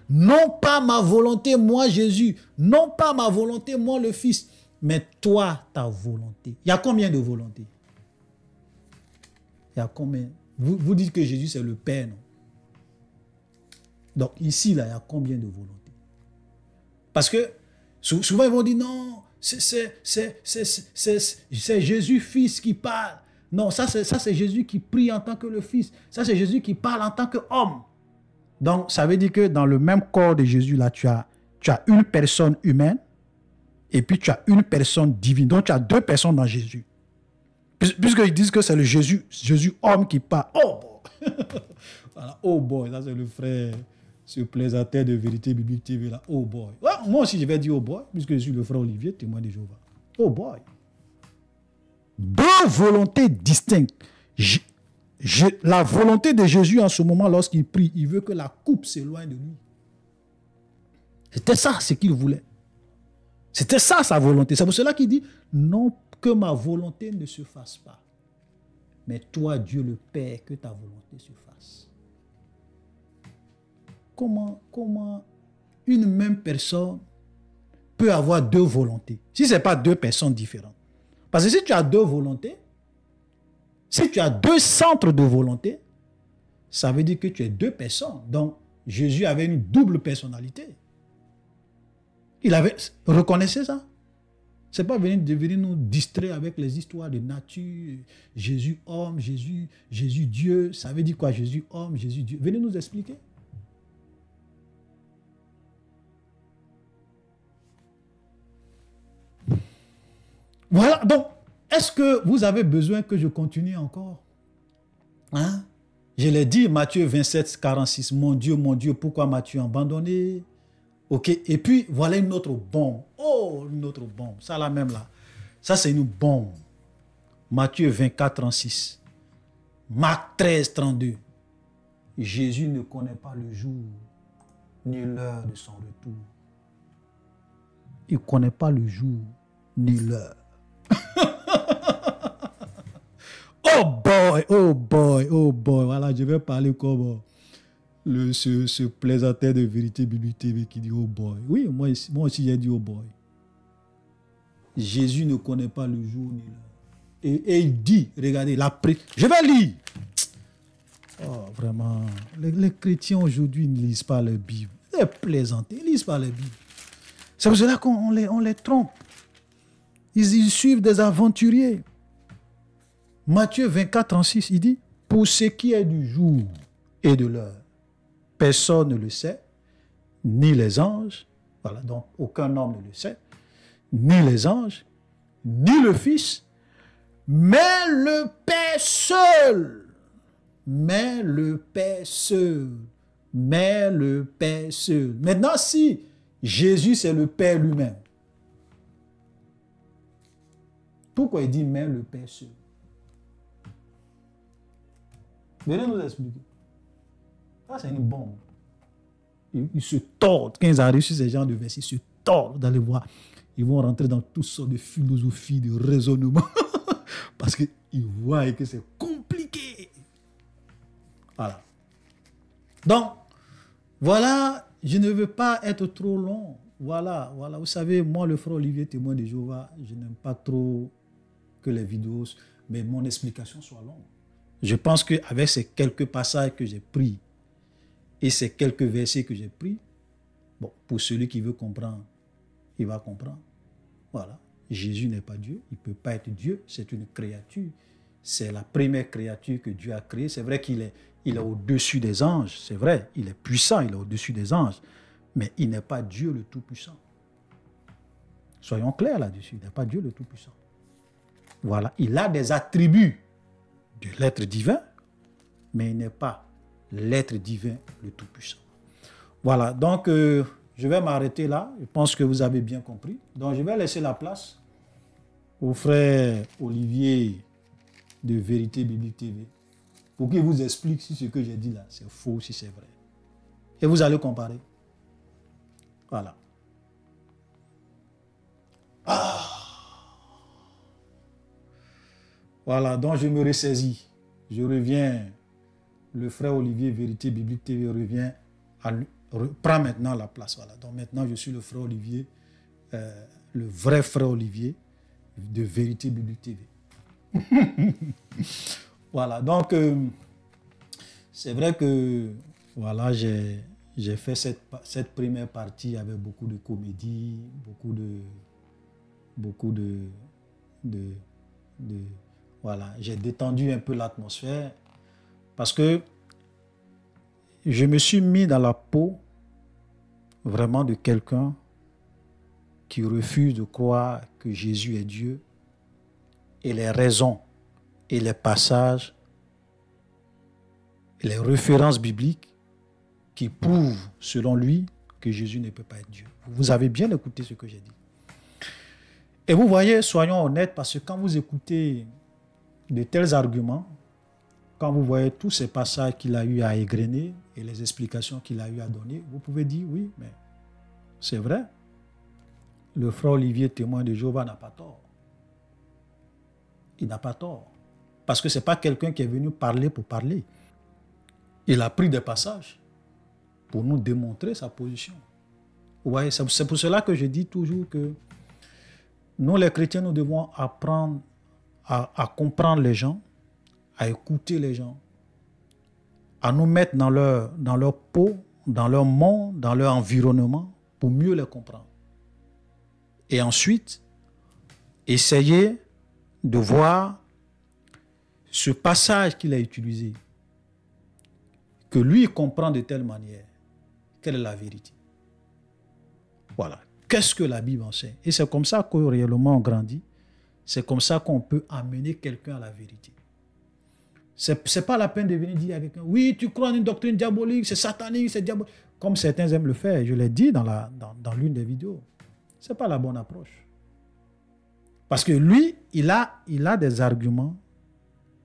Non pas ma volonté, moi Jésus. Non pas ma volonté, moi le Fils. Mais toi, ta volonté. Il y a combien de volontés? Il y a combien? Vous dites que Jésus c'est le Père, non? Donc ici, là, il y a combien de volontés? Parce que souvent ils vont dire non, c'est Jésus fils qui parle. Non, ça c'est Jésus qui prie en tant que le fils. Ça c'est Jésus qui parle en tant qu'homme. Donc ça veut dire que dans le même corps de Jésus là, tu as une personne humaine et puis tu as une personne divine. Donc tu as deux personnes dans Jésus. Puisqu'ils disent que c'est le Jésus homme qui parle. Oh boy. Voilà, oh boy, ça c'est le frère sur Plaisantin de Vérité Biblique TV là. Oh boy. Ouais, moi aussi je vais dire oh boy, puisque je suis le frère Olivier, témoin de Jéhovah. Oh boy. Deux volontés distinctes. La volonté de Jésus en ce moment, lorsqu'il prie, il veut que la coupe s'éloigne de lui. C'était ça ce qu'il voulait. C'était ça sa volonté. C'est pour cela qu'il dit, non que ma volonté ne se fasse pas, mais toi, Dieu le Père, que ta volonté se fasse. Comment une même personne peut avoir deux volontés, si ce n'est pas deux personnes différentes? Parce que si tu as deux volontés, si tu as deux centres de volonté, ça veut dire que tu es deux personnes. Donc, Jésus avait une double personnalité. Reconnaissez ça? Ce n'est pas venir nous distraire avec les histoires de nature, Jésus homme, Jésus Dieu. Ça veut dire quoi, Jésus homme, Jésus Dieu? Venez nous expliquer. Voilà, donc, est-ce que vous avez besoin que je continue encore? Hein? Je l'ai dit, Matthieu 27, 46, mon Dieu, pourquoi m'as-tu abandonné? Ok, et puis voilà une autre bombe. Oh, une autre bombe. Ça là même là. Ça c'est une bombe. Matthieu 24, 36. Marc 13, 32. Jésus ne connaît pas le jour ni l'heure de son retour. Il ne connaît pas le jour ni l'heure. Oh boy, oh boy, oh boy. Voilà, je vais parler comme ce plaisantin de Vérité Biblique TV qui dit oh boy. Oui, moi aussi j'ai dit oh boy. Jésus ne connaît pas le jour ni l'heure. Et il dit, regardez, je vais lire. Oh, vraiment, les chrétiens aujourd'hui ne lisent pas la Bible. Les plaisantés, ils ne lisent pas la Bible. C'est pour cela qu'on les trompe. Ils suivent des aventuriers. Matthieu 24, 36, il dit, pour ce qui est du jour et de l'heure, personne ne le sait, ni les anges, voilà, donc aucun homme ne le sait, ni les anges, ni le Fils, mais le Père seul. Mais le Père seul. Mais le Père seul. Maintenant, si Jésus, c'est le Père lui-même, pourquoi il dit mais le Père seul? Venez nous expliquer. Ça, c'est une bombe. Ils se tordent. Quand ils arrivent sur ces genres de versets, ils se tordent d'aller voir. Ils vont rentrer dans toutes sortes de philosophies, de raisonnements. Parce qu'ils voient que c'est compliqué. Voilà. Donc, voilà, je ne veux pas être trop long. Voilà. Vous savez, moi, le frère Olivier, témoin de Jéhovah, je n'aime pas trop que les vidéos, mais mon explication soit longue. Je pense qu'avec ces quelques passages que j'ai pris et ces quelques versets que j'ai pris, bon, pour celui qui veut comprendre, il va comprendre. Voilà. Jésus n'est pas Dieu, il ne peut pas être Dieu, c'est une créature. C'est la première créature que Dieu a créée. C'est vrai qu'il est au-dessus des anges, c'est vrai, il est puissant, il est au-dessus des anges, mais il n'est pas Dieu le Tout-Puissant. Soyons clairs là-dessus, il n'est pas Dieu le Tout-Puissant. Voilà, il a des attributs de l'être divin, mais il n'est pas l'être divin le Tout-Puissant. Voilà, donc je vais m'arrêter là. Je pense que vous avez bien compris. Donc je vais laisser la place au frère Olivier de Vérité Biblique TV pour qu'il vous explique si ce que j'ai dit là, c'est faux, si c'est vrai. Et vous allez comparer. Voilà. Voilà, donc je me ressaisis. Je reviens, le frère Olivier, Vérité Biblique TV, prend maintenant la place. Voilà. Donc maintenant, je suis le frère Olivier, le vrai frère Olivier de Vérité Biblique TV. Voilà, donc c'est vrai que voilà, j'ai fait cette première partie avec beaucoup de comédie, beaucoup beaucoup de voilà, j'ai détendu un peu l'atmosphère parce que je me suis mis dans la peau vraiment de quelqu'un qui refuse de croire que Jésus est Dieu et les raisons et les passages et les références bibliques qui prouvent, selon lui, que Jésus ne peut pas être Dieu. Vous avez bien écouté ce que j'ai dit. Et vous voyez, soyons honnêtes, parce que quand vous écoutez de tels arguments, quand vous voyez tous ces passages qu'il a eu à égrener et les explications qu'il a eu à donner, vous pouvez dire oui, mais c'est vrai. Le frère Olivier, témoin de Jéhovah, n'a pas tort. Il n'a pas tort. Parce que ce n'est pas quelqu'un qui est venu parler pour parler. Il a pris des passages pour nous démontrer sa position. Vous voyez, c'est pour cela que je dis toujours que nous, les chrétiens, nous devons apprendre à comprendre les gens, à écouter les gens, à nous mettre dans leur peau, dans leur monde, dans leur environnement, pour mieux les comprendre. Et ensuite, essayer de voir ce passage qu'il a utilisé, que lui comprend de telle manière, quelle est la vérité. Voilà. Qu'est-ce que la Bible enseigne? Et c'est comme ça que réellement on grandit. C'est comme ça qu'on peut amener quelqu'un à la vérité. Ce n'est pas la peine de venir dire à quelqu'un, oui, tu crois en une doctrine diabolique, c'est satanique, c'est diabolique. Comme certains aiment le faire, je l'ai dit dans l'une des vidéos. Ce n'est pas la bonne approche. Parce que lui, il a des arguments,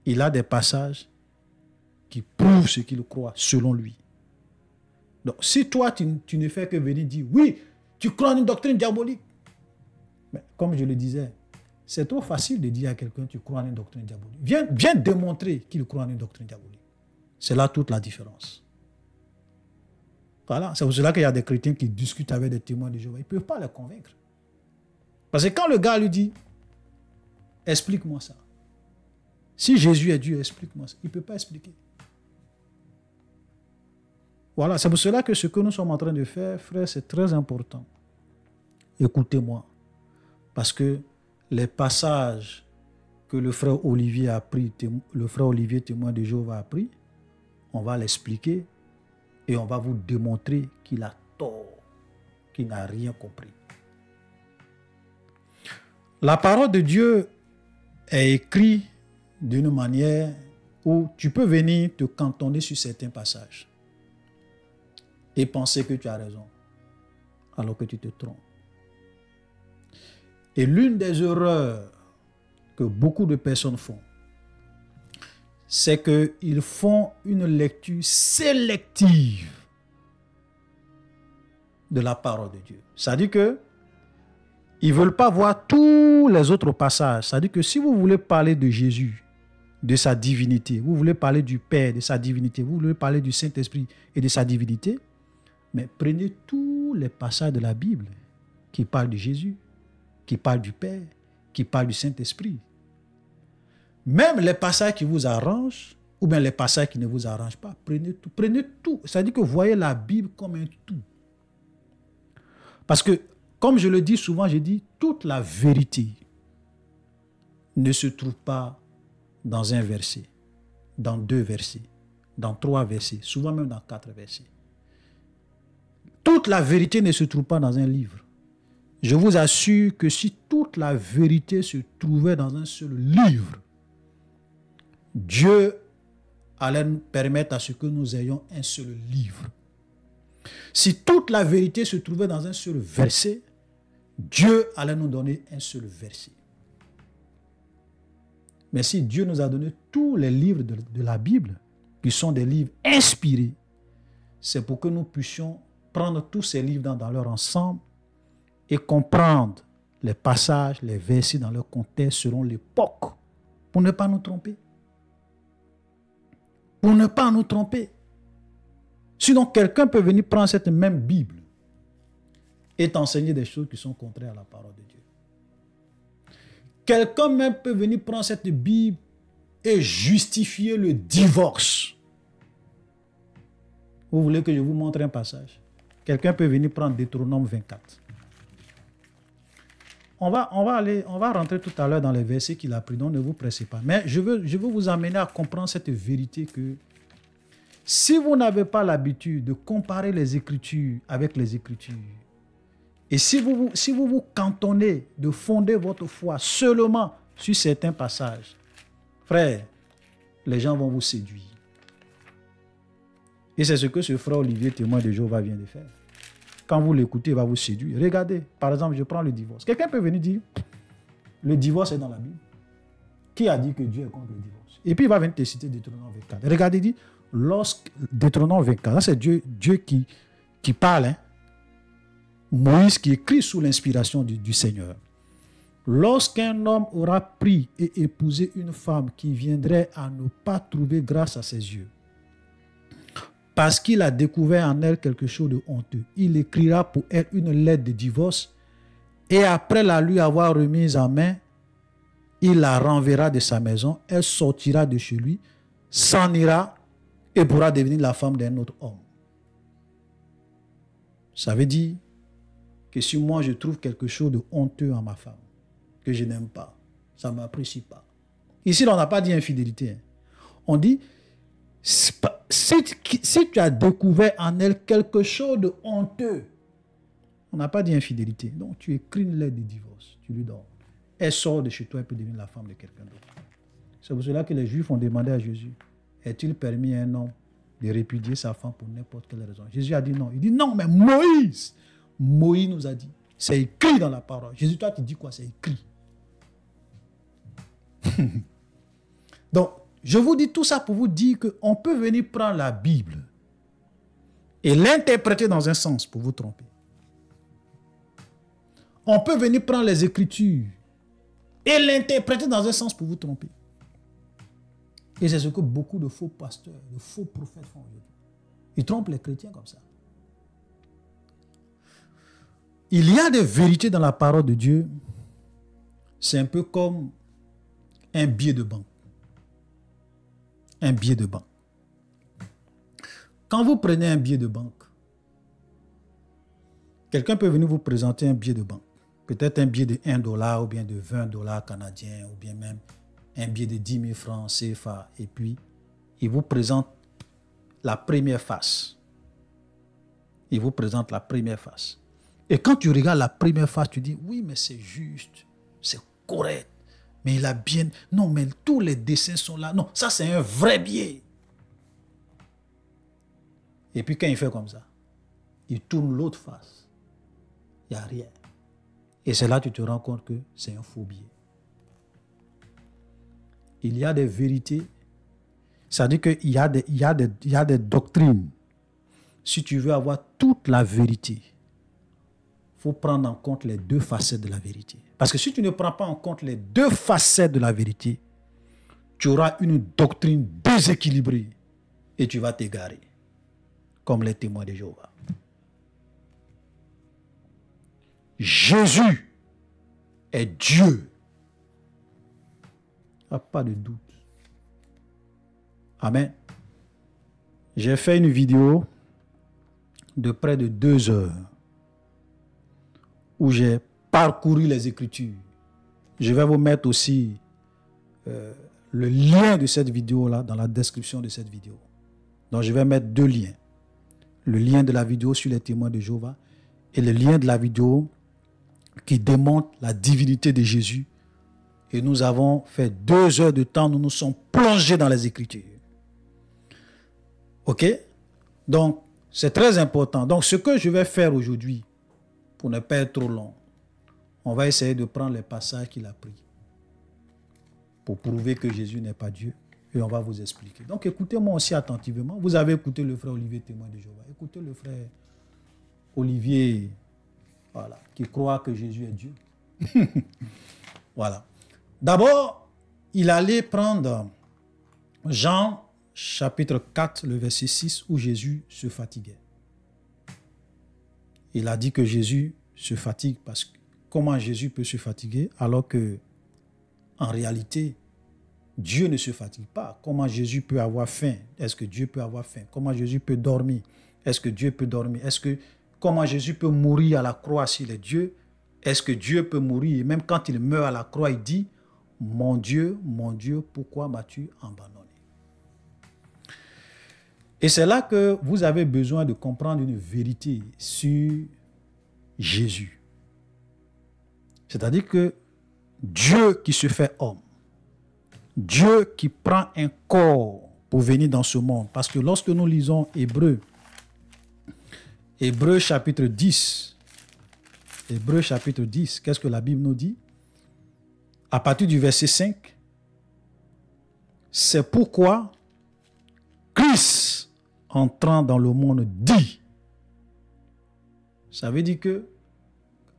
il a des passages qui prouvent ce qu'il croit, selon lui. Donc, si toi, tu ne fais que venir dire, oui, tu crois en une doctrine diabolique. Mais comme je le disais, c'est trop facile de dire à quelqu'un, tu crois en une doctrine diabolique. Viens démontrer qu'il croit en une doctrine diabolique. C'est là toute la différence. Voilà, c'est pour cela qu'il y a des chrétiens qui discutent avec des témoins de Jéhovah. Ils ne peuvent pas les convaincre. Parce que quand le gars lui dit, explique-moi ça. Si Jésus est Dieu, explique-moi ça. Il ne peut pas expliquer. Voilà, c'est pour cela que ce que nous sommes en train de faire, frère, c'est très important. Écoutez-moi. Parce que les passages que le frère Olivier a pris, le frère Olivier, témoin de Jéhovah, a pris, on va l'expliquer et on va vous démontrer qu'il a tort, qu'il n'a rien compris. La parole de Dieu est écrite d'une manière où tu peux venir te cantonner sur certains passages et penser que tu as raison, alors que tu te trompes. Et l'une des erreurs que beaucoup de personnes font, c'est qu'ils font une lecture sélective de la parole de Dieu. C'est-à-dire qu'ils ne veulent pas voir tous les autres passages. C'est-à-dire que si vous voulez parler de Jésus, de sa divinité, vous voulez parler du Père, de sa divinité, vous voulez parler du Saint-Esprit et de sa divinité, mais prenez tous les passages de la Bible qui parlent de Jésus, qui parlent du Père, qui parlent du Saint-Esprit. Même les passages qui vous arrangent, ou bien les passages qui ne vous arrangent pas, prenez tout. Prenez tout. C'est-à-dire que vous voyez la Bible comme un tout. Parce que, comme je le dis souvent, je dis, toute la vérité ne se trouve pas dans un verset, dans 2 versets, dans 3 versets, souvent même dans 4 versets. Toute la vérité ne se trouve pas dans un livre. Je vous assure que si toute la vérité se trouvait dans un seul livre, Dieu allait nous permettre à ce que nous ayons un seul livre. Si toute la vérité se trouvait dans un seul verset, Dieu allait nous donner un seul verset. Mais si Dieu nous a donné tous les livres de la Bible, qui sont des livres inspirés, c'est pour que nous puissions prendre tous ces livres dans leur ensemble et comprendre les passages, les versets dans leur contexte selon l'époque, pour ne pas nous tromper. Pour ne pas nous tromper. Sinon, quelqu'un peut venir prendre cette même Bible et t'enseigner des choses qui sont contraires à la parole de Dieu. Quelqu'un même peut venir prendre cette Bible et justifier le divorce. Vous voulez que je vous montre un passage? Quelqu'un peut venir prendre Deutéronome 24. on va rentrer tout à l'heure dans les versets qu'il a pris, donc ne vous pressez pas. Mais je veux vous amener à comprendre cette vérité que si vous n'avez pas l'habitude de comparer les Écritures avec les Écritures, et si vous vous cantonnez de fonder votre foi seulement sur certains passages, frère, les gens vont vous séduire. Et c'est ce que ce frère Olivier, témoin de Jéhovah, vient de faire. Quand vous l'écoutez, il va vous séduire. Regardez, par exemple, je prends le divorce. Quelqu'un peut venir dire, le divorce est dans la Bible. Qui a dit que Dieu est contre le divorce? Et puis il va venir te citer Deutéronome 24. Regardez, il dit, Deutéronome 24, ça c'est Dieu qui parle, hein? Moïse qui écrit sous l'inspiration du Seigneur. Lorsqu'un homme aura pris et épousé une femme qui viendrait à ne pas trouver grâce à ses yeux, parce qu'il a découvert en elle quelque chose de honteux, il écrira pour elle une lettre de divorce et après la lui avoir remise en main, il la renverra de sa maison, elle sortira de chez lui, s'en ira et pourra devenir la femme d'un autre homme. Ça veut dire que si moi je trouve quelque chose de honteux en ma femme, que je n'aime pas, ça ne m'apprécie pas. Ici, on n'a pas dit infidélité. Hein. On dit, si tu as découvert en elle quelque chose de honteux, on n'a pas dit infidélité. Donc, tu écris une lettre de divorce, tu lui donnes. Elle sort de chez toi et peut devenir la femme de quelqu'un d'autre. C'est pour cela que les Juifs ont demandé à Jésus, est-il permis à un homme de répudier sa femme pour n'importe quelle raison? Jésus a dit non. Il dit non, mais Moïse nous a dit. C'est écrit dans la parole. Jésus, toi, tu dis quoi? C'est écrit. Donc, je vous dis tout ça pour vous dire qu'on peut venir prendre la Bible et l'interpréter dans un sens pour vous tromper. On peut venir prendre les Écritures et l'interpréter dans un sens pour vous tromper. Et c'est ce que beaucoup de faux pasteurs, de faux prophètes font aujourd'hui. Ils trompent les chrétiens comme ça. Il y a des vérités dans la parole de Dieu. C'est un peu comme un billet de banque. Un billet de banque. Quand vous prenez un billet de banque, quelqu'un peut venir vous présenter un billet de banque. Peut-être un billet de 1 dollar ou bien de 20 dollars canadiens ou bien même un billet de 10 000 francs CFA. Et puis, il vous présente la première face. Il vous présente la première face. Et quand tu regardes la première face, tu dis, oui, mais c'est juste, c'est correct. Mais il a bien... Non, mais tous les dessins sont là. Non, ça c'est un vrai billet. Et puis quand il fait comme ça, il tourne l'autre face. Il n'y a rien. Et c'est là que tu te rends compte que c'est un faux billet. Il y a des vérités. Ça veut dire qu'il y a des doctrines. Si tu veux avoir toute la vérité, il faut prendre en compte les deux facettes de la vérité. Parce que si tu ne prends pas en compte les deux facettes de la vérité, tu auras une doctrine déséquilibrée et tu vas t'égarer, comme les témoins de Jéhovah. Jésus est Dieu. Il n'y a pas de doute. Amen. J'ai fait une vidéo de près de 2 heures où j'ai parcouru les Écritures. Je vais vous mettre aussi le lien de cette vidéo-là dans la description de cette vidéo. Donc, je vais mettre 2 liens. Le lien de la vidéo sur les témoins de Jéhovah et le lien de la vidéo qui démontre la divinité de Jésus. Et nous avons fait 2 heures de temps, nous nous sommes plongés dans les Écritures. OK? Donc, c'est très important. Donc, ce que je vais faire aujourd'hui, pour ne pas être trop long, on va essayer de prendre les passages qu'il a pris pour prouver que Jésus n'est pas Dieu. Et on va vous expliquer. Donc, écoutez-moi aussi attentivement. Vous avez écouté le frère Olivier, témoin de Jéhovah. Écoutez le frère Olivier, voilà, qui croit que Jésus est Dieu. Voilà. D'abord, il allait prendre Jean chapitre 4, le verset 6, où Jésus se fatiguait. Il a dit que Jésus se fatigue parce que comment Jésus peut se fatiguer alors que en réalité, Dieu ne se fatigue pas. Comment Jésus peut avoir faim? Est-ce que Dieu peut avoir faim? Comment Jésus peut dormir? Est-ce que Dieu peut dormir? Comment Jésus peut mourir à la croix s'il est Dieu Est-ce que Dieu peut mourir? Et même quand il meurt à la croix, il dit, mon Dieu, pourquoi m'as-tu abandonné? Et c'est là que vous avez besoin de comprendre une vérité sur Jésus. C'est-à-dire que Dieu qui se fait homme, Dieu qui prend un corps pour venir dans ce monde. Parce que lorsque nous lisons Hébreux chapitre 10, qu'est-ce que la Bible nous dit? À partir du verset 5, c'est pourquoi Christ, entrant dans le monde, dit. Ça veut dire que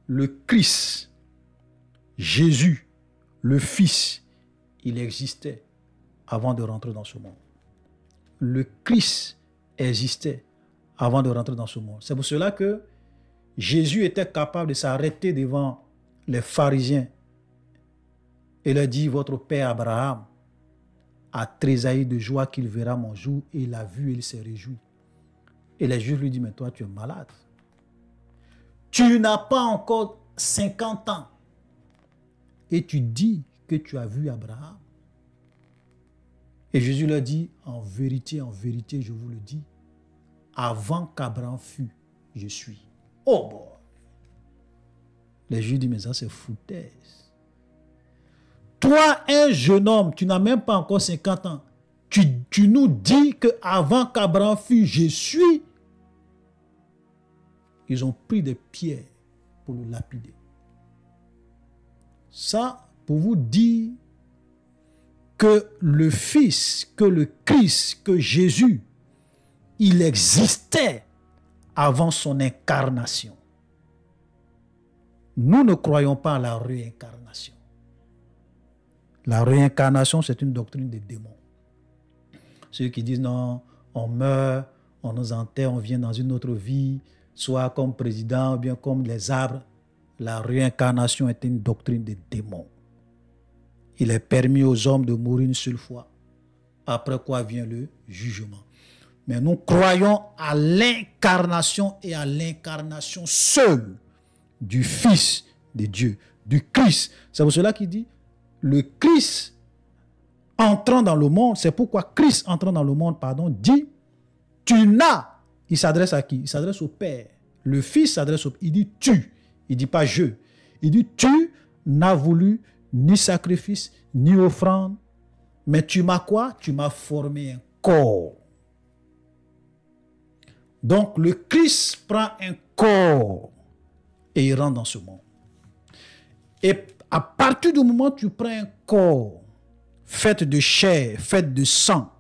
le Christ, Jésus, le Fils, il existait avant de rentrer dans ce monde. Le Christ existait avant de rentrer dans ce monde. C'est pour cela que Jésus était capable de s'arrêter devant les pharisiens et leur dit, votre père Abraham a tressailli de joie qu'il verra mon jour, et il l'a vu et il s'est réjoui. Et les Juifs lui disent, mais toi tu es malade. Tu n'as pas encore 50 ans et tu dis que tu as vu Abraham. Et Jésus leur dit, en vérité, je vous le dis, avant qu'Abraham fût, je suis. Oh bon. Les Juifs disent, mais ça c'est foutaise. Toi, un jeune homme, tu n'as même pas encore 50 ans, tu nous dis qu'avant qu'Abraham fût, je suis. Ils ont pris des pierres pour le lapider. Ça, pour vous dire que le Fils, que le Christ, que Jésus, il existait avant son incarnation. Nous ne croyons pas à la réincarnation. La réincarnation, c'est une doctrine des démons. Ceux qui disent non, on meurt, on nous enterre, on vient dans une autre vie, soit comme président ou bien comme les arbres. La réincarnation est une doctrine des démons. Il est permis aux hommes de mourir une seule fois, après quoi vient le jugement. Mais nous croyons à l'incarnation et à l'incarnation seule du Fils de Dieu, du Christ. C'est pour cela qu'il dit, le Christ entrant dans le monde, c'est pourquoi Christ entrant dans le monde, dit, tu n'as, il s'adresse à qui? Il s'adresse au Père. Le Fils s'adresse au Père, il dit tu, il ne dit pas je. Il dit tu n'as voulu ni sacrifice, ni offrande, mais tu m'as quoi? Tu m'as formé un corps. Donc le Christ prend un corps et il rentre dans ce monde. Et à partir du moment où tu prends un corps fait de chair, fait de sang,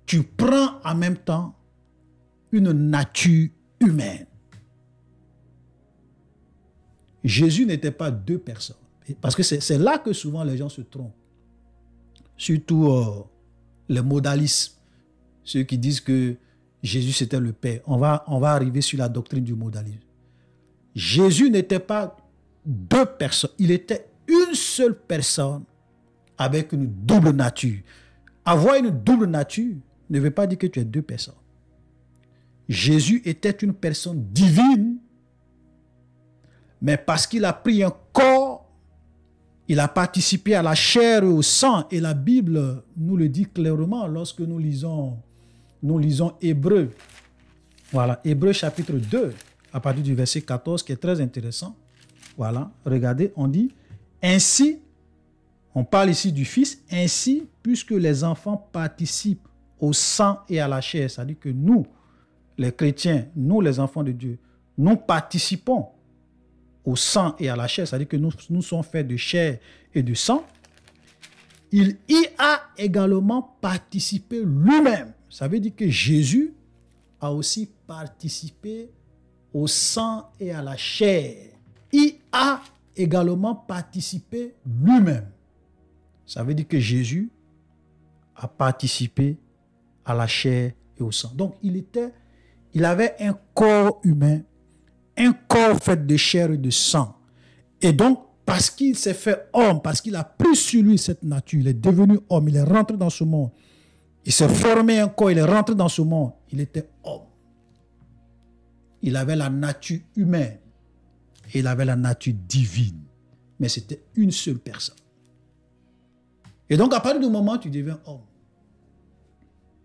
tu prends en même temps une nature humaine. Jésus n'était pas deux personnes. Parce que c'est là que souvent les gens se trompent. Surtout les modalismes. Ceux qui disent que Jésus c'était le Père. On va arriver sur la doctrine du modalisme. Jésus n'était pas deux personnes. Il était une seule personne avec une double nature. Avoir une double nature ne veut pas dire que tu es deux personnes. Jésus était une personne divine, mais parce qu'il a pris un corps, il a participé à la chair et au sang. Et la Bible nous le dit clairement lorsque nous lisons Hébreux. Voilà, Hébreux chapitre 2, à partir du verset 14, qui est très intéressant. Voilà, regardez, on dit, ainsi, on parle ici du Fils, ainsi, puisque les enfants participent au sang et à la chair, c'est-à-dire que nous, les chrétiens, nous, les enfants de Dieu, nous participons au sang et à la chair, c'est-à-dire que nous sommes faits de chair et de sang. Il y a également participé lui-même. Ça veut dire que Jésus a aussi participé au sang et à la chair. Il a également participé lui-même. Ça veut dire que Jésus a participé à la chair et au sang. Donc, il avait un corps humain, un corps fait de chair et de sang. Et donc, parce qu'il s'est fait homme, parce qu'il a pris sur lui cette nature, il est devenu homme, il est rentré dans ce monde. Il s'est formé un corps, il est rentré dans ce monde. Il était homme. Il avait la nature humaine. Et il avait la nature divine. Mais c'était une seule personne. Et donc, à partir du moment où tu deviens homme,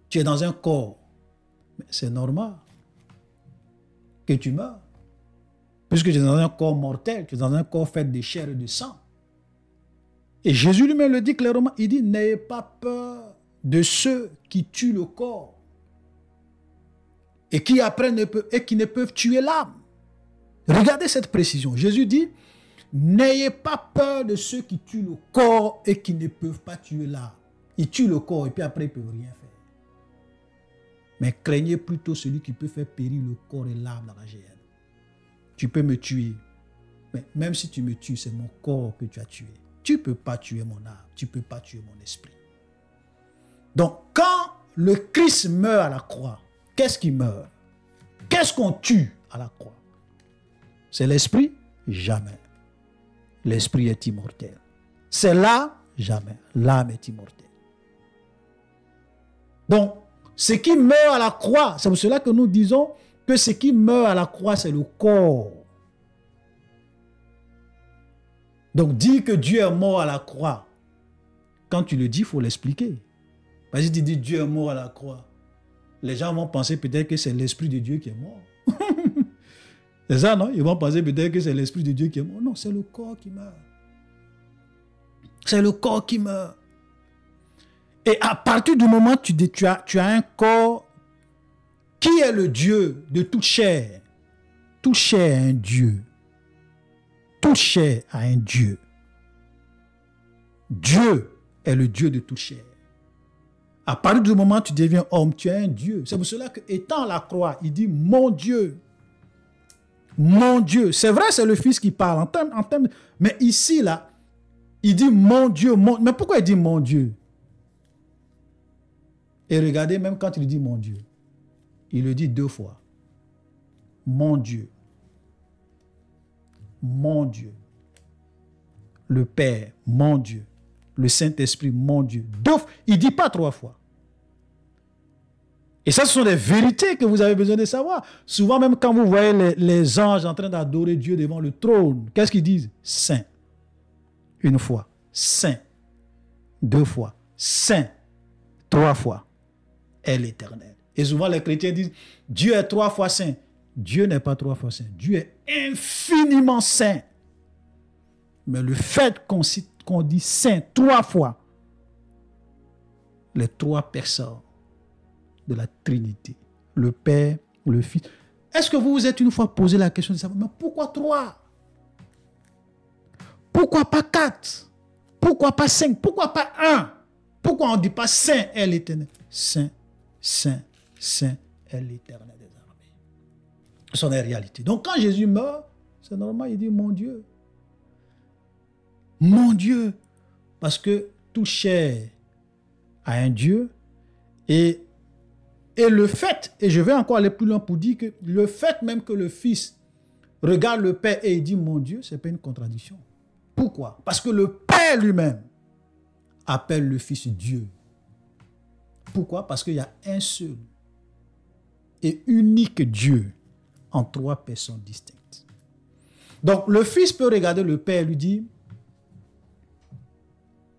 tu es dans un corps. Mais c'est normal que tu meurs. Puisque tu es dans un corps mortel, tu es dans un corps fait de chair et de sang. Et Jésus lui-même le dit clairement, il dit, n'ayez pas peur de ceux qui tuent le corps et qui après qui ne peuvent tuer l'âme. Regardez cette précision. Jésus dit, n'ayez pas peur de ceux qui tuent le corps et qui ne peuvent pas tuer l'âme. Ils tuent le corps et puis après ils ne peuvent rien faire. Mais craignez plutôt celui qui peut faire périr le corps et l'âme dans la géhenne. Tu peux me tuer, mais même si tu me tues, c'est mon corps que tu as tué. Tu ne peux pas tuer mon âme, tu ne peux pas tuer mon esprit. Donc, quand le Christ meurt à la croix, qu'est-ce qui meurt? Qu'est-ce qu'on tue à la croix? C'est l'esprit? Jamais. L'esprit est immortel. C'est l'âme? Jamais. L'âme est immortelle. Donc, ce qui meurt à la croix, c'est pour cela que nous disons que ce qui meurt à la croix, c'est le corps. Donc, dire que Dieu est mort à la croix, quand tu le dis, il faut l'expliquer. Parce que si tu dis Dieu est mort à la croix, les gens vont penser peut-être que c'est l'Esprit de Dieu qui est mort. C'est ça, non? Ils vont penser peut-être que c'est l'Esprit de Dieu qui est mort. Non, c'est le corps qui meurt. C'est le corps qui meurt. Et à partir du moment où tu as un corps qui est le Dieu de toute chair, toute chair a un Dieu. Toute chair a un Dieu. Dieu est le Dieu de toute chair. À partir du moment où tu deviens homme, tu as un Dieu. C'est pour cela qu'étant à la croix, il dit « Mon Dieu ». Mon Dieu. C'est vrai, c'est le Fils qui parle. Mais ici, là, il dit « Mon Dieu ». Mais pourquoi il dit « Mon Dieu » ? Et regardez, même quand il dit « Mon Dieu », il le dit 2 fois. « Mon Dieu ». Mon Dieu. Le Père, mon Dieu. Le Saint-Esprit, mon Dieu. 2 fois. Il ne dit pas 3 fois. Et ça, ce sont des vérités que vous avez besoin de savoir. Souvent, même quand vous voyez les anges en train d'adorer Dieu devant le trône, qu'est-ce qu'ils disent? Saint. 1 fois. Saint. 2 fois. Saint. 3 fois. Est l'Éternel. Et souvent, les chrétiens disent, Dieu est 3 fois saint. Dieu n'est pas 3 fois saint. Dieu est infiniment saint. Mais le fait qu'on dit saint 3 fois, les 3 personnes de la Trinité, le Père, le Fils. Est-ce que vous vous êtes une fois posé la question de savoir, mais pourquoi 3? Pourquoi pas 4? Pourquoi pas 5? Pourquoi pas 1? Pourquoi on ne dit pas saint est l'Éternel? Saint, saint, saint est l'Éternel des armées. Ce sont des réalités. Donc quand Jésus meurt, c'est normal, il dit mon Dieu. Mon Dieu. Parce que toute chair a un Dieu et le fait, et je vais encore aller plus loin pour dire que le fait même que le Fils regarde le Père et il dit mon Dieu, ce n'est pas une contradiction. Pourquoi? Parce que le Père lui-même appelle le Fils Dieu. Pourquoi? Parce qu'il y a un seul et unique Dieu en 3 personnes distinctes. Donc le Fils peut regarder le Père et lui dire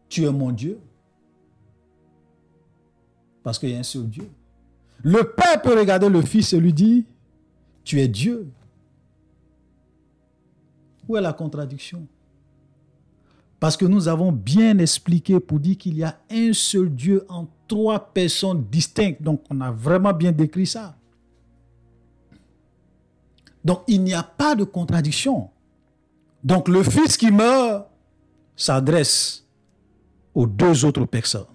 tu es mon Dieu parce qu'il y a un seul Dieu. Le Père peut regarder le Fils et lui dire tu es Dieu. Où est la contradiction? Parce que nous avons bien expliqué pour dire qu'il y a un seul Dieu en 3 personnes distinctes. Donc, on a vraiment bien décrit ça. Donc, il n'y a pas de contradiction. Donc, le Fils qui meurt s'adresse aux 2 autres personnes.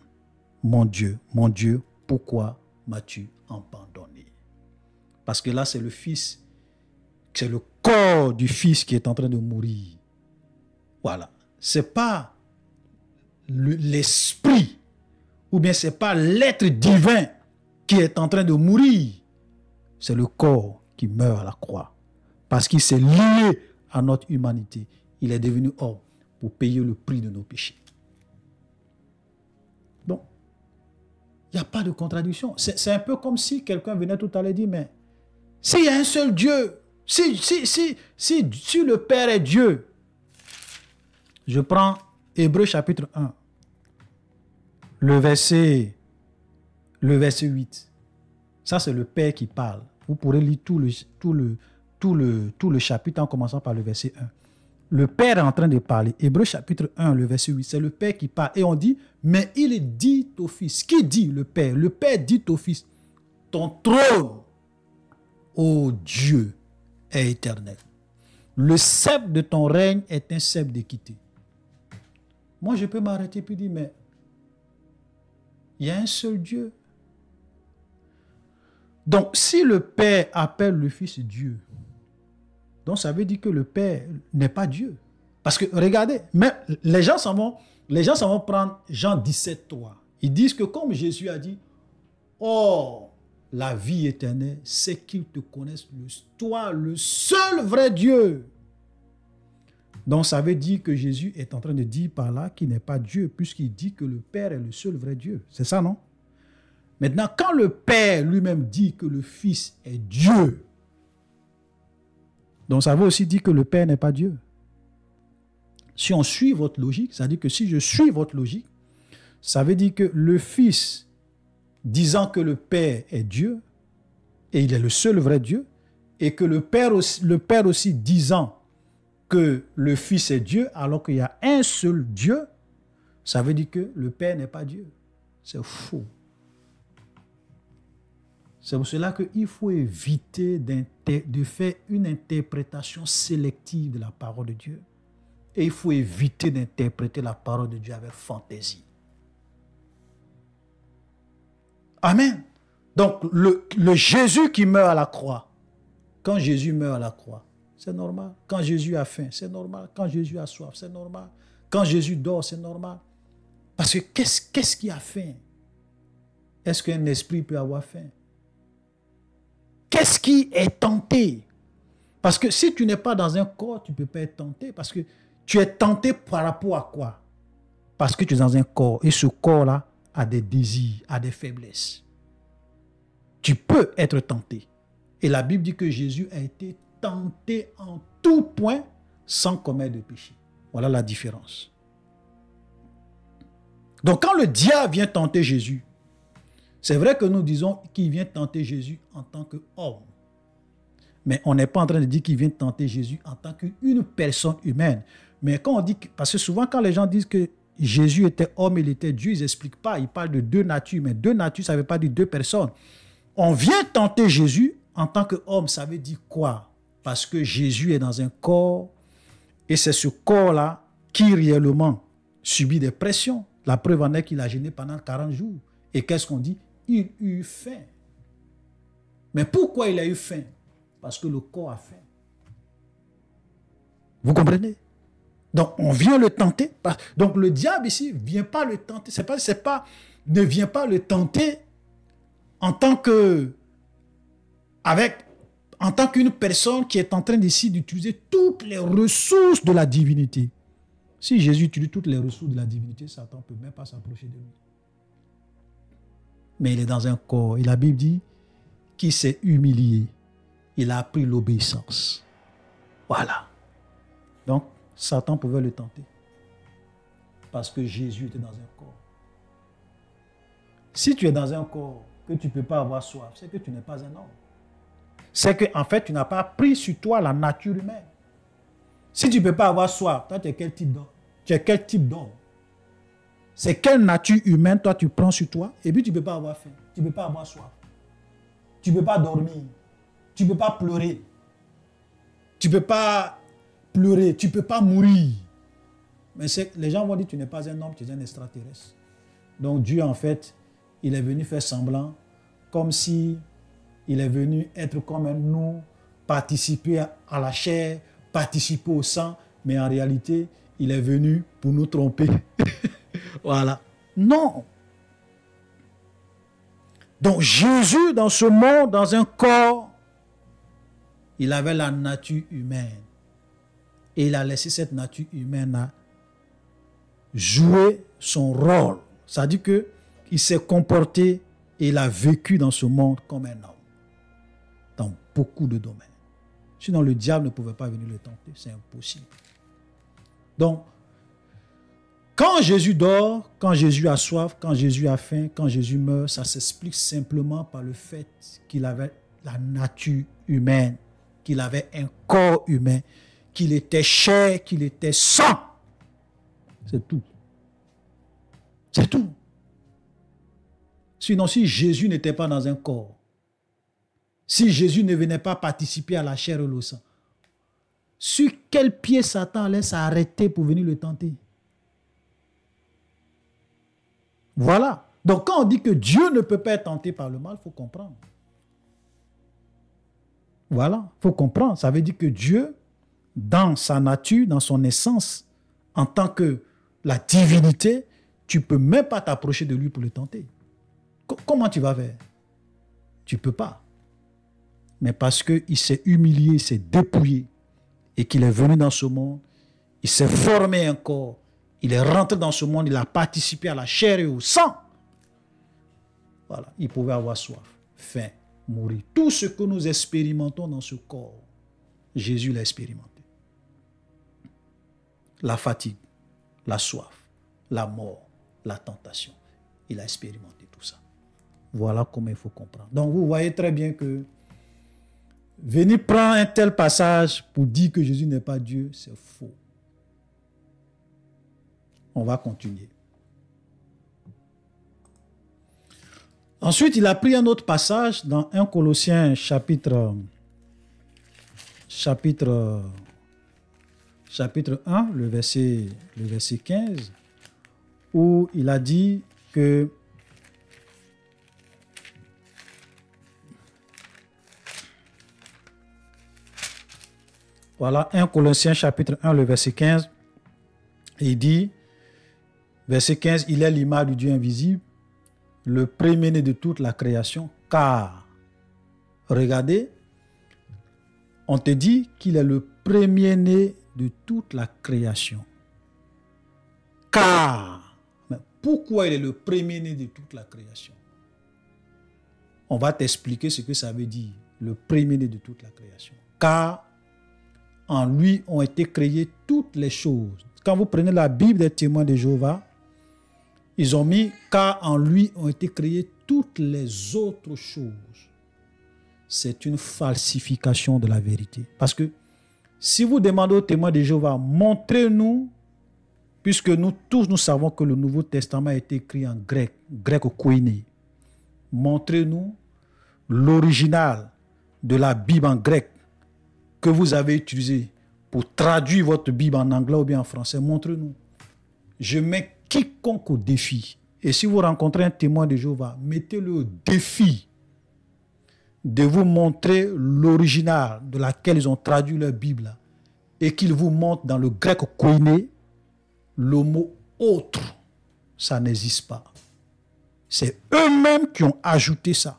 Mon Dieu, pourquoi m'as-tu abandonné? Parce que là, c'est le Fils, c'est le corps du Fils qui est en train de mourir. Voilà. Ce n'est pas l'esprit ou bien ce n'est pas l'être divin qui est en train de mourir. C'est le corps qui meurt à la croix. Parce qu'il s'est lié à notre humanité. Il est devenu homme pour payer le prix de nos péchés. Donc, il n'y a pas de contradiction. C'est un peu comme si quelqu'un venait tout à l'heure et dit, mais s'il y a un seul Dieu, Si le Père est Dieu, je prends Hébreux chapitre 1, le verset 8. Ça, c'est le Père qui parle. Vous pourrez lire tout le chapitre en commençant par le verset 1. Le Père est en train de parler. Hébreux chapitre 1, le verset 8, c'est le Père qui parle. Et on dit, mais il dit au Fils. Qui dit le Père? Le Père dit au Fils, ton trône, ô Dieu, est éternel. Le sceptre de ton règne est un sceptre d'équité. Moi, je peux m'arrêter et dire, mais il y a un seul Dieu. Donc, si le Père appelle le Fils Dieu, donc ça veut dire que le Père n'est pas Dieu. Parce que, regardez, mais les gens s'en vont prendre Jean 17, 3. Ils disent que comme Jésus a dit, oh, la vie éternelle, c'est qu'ils te connaissent, toi, le seul vrai Dieu. Donc, ça veut dire que Jésus est en train de dire par là qu'il n'est pas Dieu, puisqu'il dit que le Père est le seul vrai Dieu. C'est ça, non? Maintenant, quand le Père lui-même dit que le Fils est Dieu, donc ça veut aussi dire que le Père n'est pas Dieu. Si on suit votre logique, ça veut dire que si je suis votre logique, ça veut dire que le Fils, disant que le Père est Dieu, et il est le seul vrai Dieu, et que le Père aussi disant que le Fils est Dieu, alors qu'il y a un seul Dieu, ça veut dire que le Père n'est pas Dieu. C'est faux. C'est pour cela qu'il faut éviter de faire une interprétation sélective de la parole de Dieu. Et il faut éviter d'interpréter la parole de Dieu avec fantaisie. Amen. Donc, le Jésus qui meurt à la croix, quand Jésus meurt à la croix, c'est normal. Quand Jésus a faim, c'est normal. Quand Jésus a soif, c'est normal. Quand Jésus dort, c'est normal. Parce que qu'est-ce qui a faim? Est-ce qu'un esprit peut avoir faim? Qu'est-ce qui est tenté? Parce que si tu n'es pas dans un corps, tu ne peux pas être tenté. Parce que tu es tenté par rapport à quoi? Parce que tu es dans un corps. Et ce corps-là a des désirs, a des faiblesses. Tu peux être tenté. Et la Bible dit que Jésus a été tenté en tout point sans commettre de péché. Voilà la différence. Donc quand le diable vient tenter Jésus, c'est vrai que nous disons qu'il vient tenter Jésus en tant qu'homme. Mais on n'est pas en train de dire qu'il vient tenter Jésus en tant qu'une personne humaine. Mais quand on dit, parce que souvent quand les gens disent que Jésus était homme, il était Dieu, ils n'expliquent pas. Ils parlent de deux natures, mais deux natures, ça ne veut pas dire deux personnes. On vient tenter Jésus en tant qu'homme, ça veut dire quoi? Parce que Jésus est dans un corps et c'est ce corps-là qui réellement subit des pressions. La preuve en est qu'il a jeûné pendant 40 jours. Et qu'est-ce qu'on dit? Il eut faim. Mais pourquoi il a eu faim? Parce que le corps a faim. Vous comprenez? Donc, on vient le tenter. Donc, le diable ici ne vient pas le tenter. Ne vient pas le tenter en tant qu'une personne qui est en train d'ici d'utiliser toutes les ressources de la divinité. Si Jésus utilise toutes les ressources de la divinité, Satan ne peut même pas s'approcher de lui. Mais il est dans un corps. Et la Bible dit qu'il s'est humilié. Il a appris l'obéissance. Voilà. Donc, Satan pouvait le tenter. Parce que Jésus était dans un corps. Si tu es dans un corps que tu ne peux pas avoir soif, c'est que tu n'es pas un homme. C'est qu'en fait, tu n'as pas pris sur toi la nature humaine. Si tu ne peux pas avoir soif, toi, tu es quel type d'homme? Tu es quel type d'homme? C'est quelle nature humaine, toi, tu prends sur toi, et puis tu ne peux pas avoir faim, tu ne peux pas avoir soif. Tu ne peux pas dormir, tu ne peux pas pleurer, tu ne peux pas pleurer, tu ne peux pas mourir. Mais les gens vont dire, tu n'es pas un homme, tu es un extraterrestre. Donc Dieu, en fait, il est venu faire semblant, comme si il est venu être comme nous, participer à la chair, participer au sang, mais en réalité, il est venu pour nous tromper. Voilà. Non. Donc Jésus, dans ce monde, dans un corps, il avait la nature humaine. Et il a laissé cette nature humaine jouer son rôle. C'est-à-dire qu'il s'est comporté et il a vécu dans ce monde comme un homme. Dans beaucoup de domaines. Sinon, le diable ne pouvait pas venir le tenter. C'est impossible. Donc, quand Jésus dort, quand Jésus a soif, quand Jésus a faim, quand Jésus meurt, ça s'explique simplement par le fait qu'il avait la nature humaine, qu'il avait un corps humain, qu'il était chair, qu'il était sang. C'est tout. C'est tout. Sinon, si Jésus n'était pas dans un corps, si Jésus ne venait pas participer à la chair et le sang, sur quel pied Satan allait s'arrêter pour venir le tenter? Voilà. Donc, quand on dit que Dieu ne peut pas être tenté par le mal, il faut comprendre. Voilà, il faut comprendre. Ça veut dire que Dieu, dans sa nature, dans son essence, en tant que la divinité, tu ne peux même pas t'approcher de lui pour le tenter. Comment tu vas faire? Tu ne peux pas. Mais parce qu'il s'est humilié, il s'est dépouillé et qu'il est venu dans ce monde, il s'est formé un corps, il est rentré dans ce monde, il a participé à la chair et au sang. Voilà, il pouvait avoir soif, faim, mourir. Tout ce que nous expérimentons dans ce corps, Jésus l'a expérimenté. La fatigue, la soif, la mort, la tentation. Il a expérimenté tout ça. Voilà comment il faut comprendre. Donc vous voyez très bien que venir prendre un tel passage pour dire que Jésus n'est pas Dieu, c'est faux. On va continuer. Ensuite, il a pris un autre passage dans 1 Colossiens chapitre 1, le verset 15, où il a dit que voilà, 1 Colossiens chapitre 1, le verset 15, il dit, verset 15, il est l'image du Dieu invisible, le premier-né de toute la création, car, regardez, on te dit qu'il est le premier-né de toute la création. Car, mais pourquoi il est le premier-né de toute la création? On va t'expliquer ce que ça veut dire, le premier-né de toute la création. Car, en lui ont été créées toutes les choses. Quand vous prenez la Bible des témoins de Jéhovah, ils ont mis « car en lui ont été créées toutes les autres choses ». C'est une falsification de la vérité. Parce que si vous demandez aux témoins de Jéhovah, montrez-nous, puisque nous tous nous savons que le Nouveau Testament a été écrit en grec, grec koiné, montrez-nous l'original de la Bible en grec que vous avez utilisé pour traduire votre Bible en anglais ou bien en français, montrez-nous. Je mets quiconque au défi. Et si vous rencontrez un témoin de Jéhovah, mettez-le au défi de vous montrer l'original de laquelle ils ont traduit leur Bible et qu'ils vous montrent dans le grec koiné le mot autre. Ça n'existe pas. C'est eux-mêmes qui ont ajouté ça.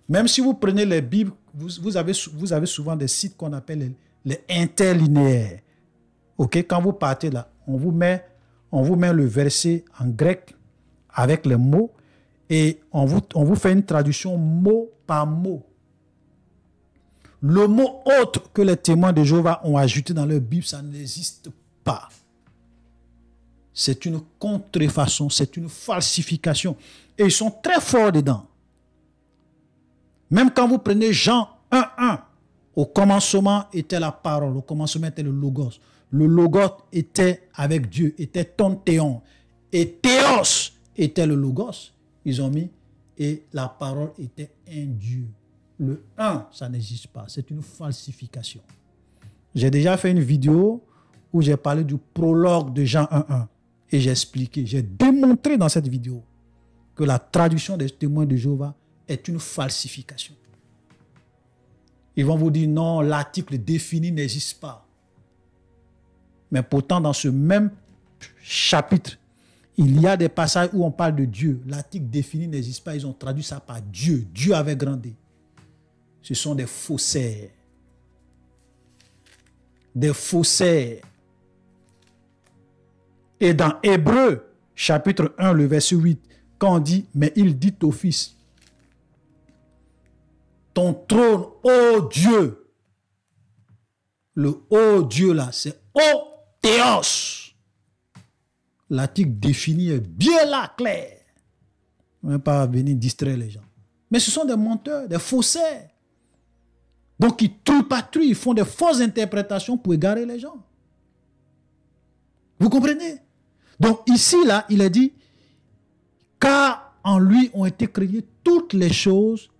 Même si vous prenez les Bibles, vous avez souvent des sites qu'on appelle les interlinéaires. Ok, quand vous partez là, on vous met le verset en grec avec les mots et on vous fait une traduction mot par mot. Le mot autre que les témoins de Jéhovah ont ajouté dans leur Bible, ça n'existe pas. C'est une contrefaçon, c'est une falsification. Et ils sont très forts dedans. Même quand vous prenez Jean 1:1, au commencement était la parole, au commencement était le logos. Le logos était avec Dieu, était ton théon. Et théos était le logos. Ils ont mis, et la parole était un Dieu. Le 1, ça n'existe pas. C'est une falsification. J'ai déjà fait une vidéo où j'ai parlé du prologue de Jean 1:1. Et j'ai expliqué, j'ai démontré dans cette vidéo que la traduction des témoins de Jéhovah est une falsification. Ils vont vous dire non, l'article défini n'existe pas. Mais pourtant, dans ce même chapitre, il y a des passages où on parle de Dieu. L'article défini n'existe pas. Ils ont traduit ça par Dieu. Dieu avait grandi. Ce sont des faussaires. Des faussaires. Et dans Hébreux, chapitre 1, le verset 8, quand on dit, mais il dit au Fils, ton trône, ô Dieu, Le ô Dieu là, c'est ô théos. L'article défini est bien là, clair. On ne va pas venir distraire les gens. Mais ce sont des menteurs, des faussaires. Donc ils tripatouillent, ils font des fausses interprétations pour égarer les gens. Vous comprenez? Donc ici, là, il a dit, car en lui ont été créées toutes les choses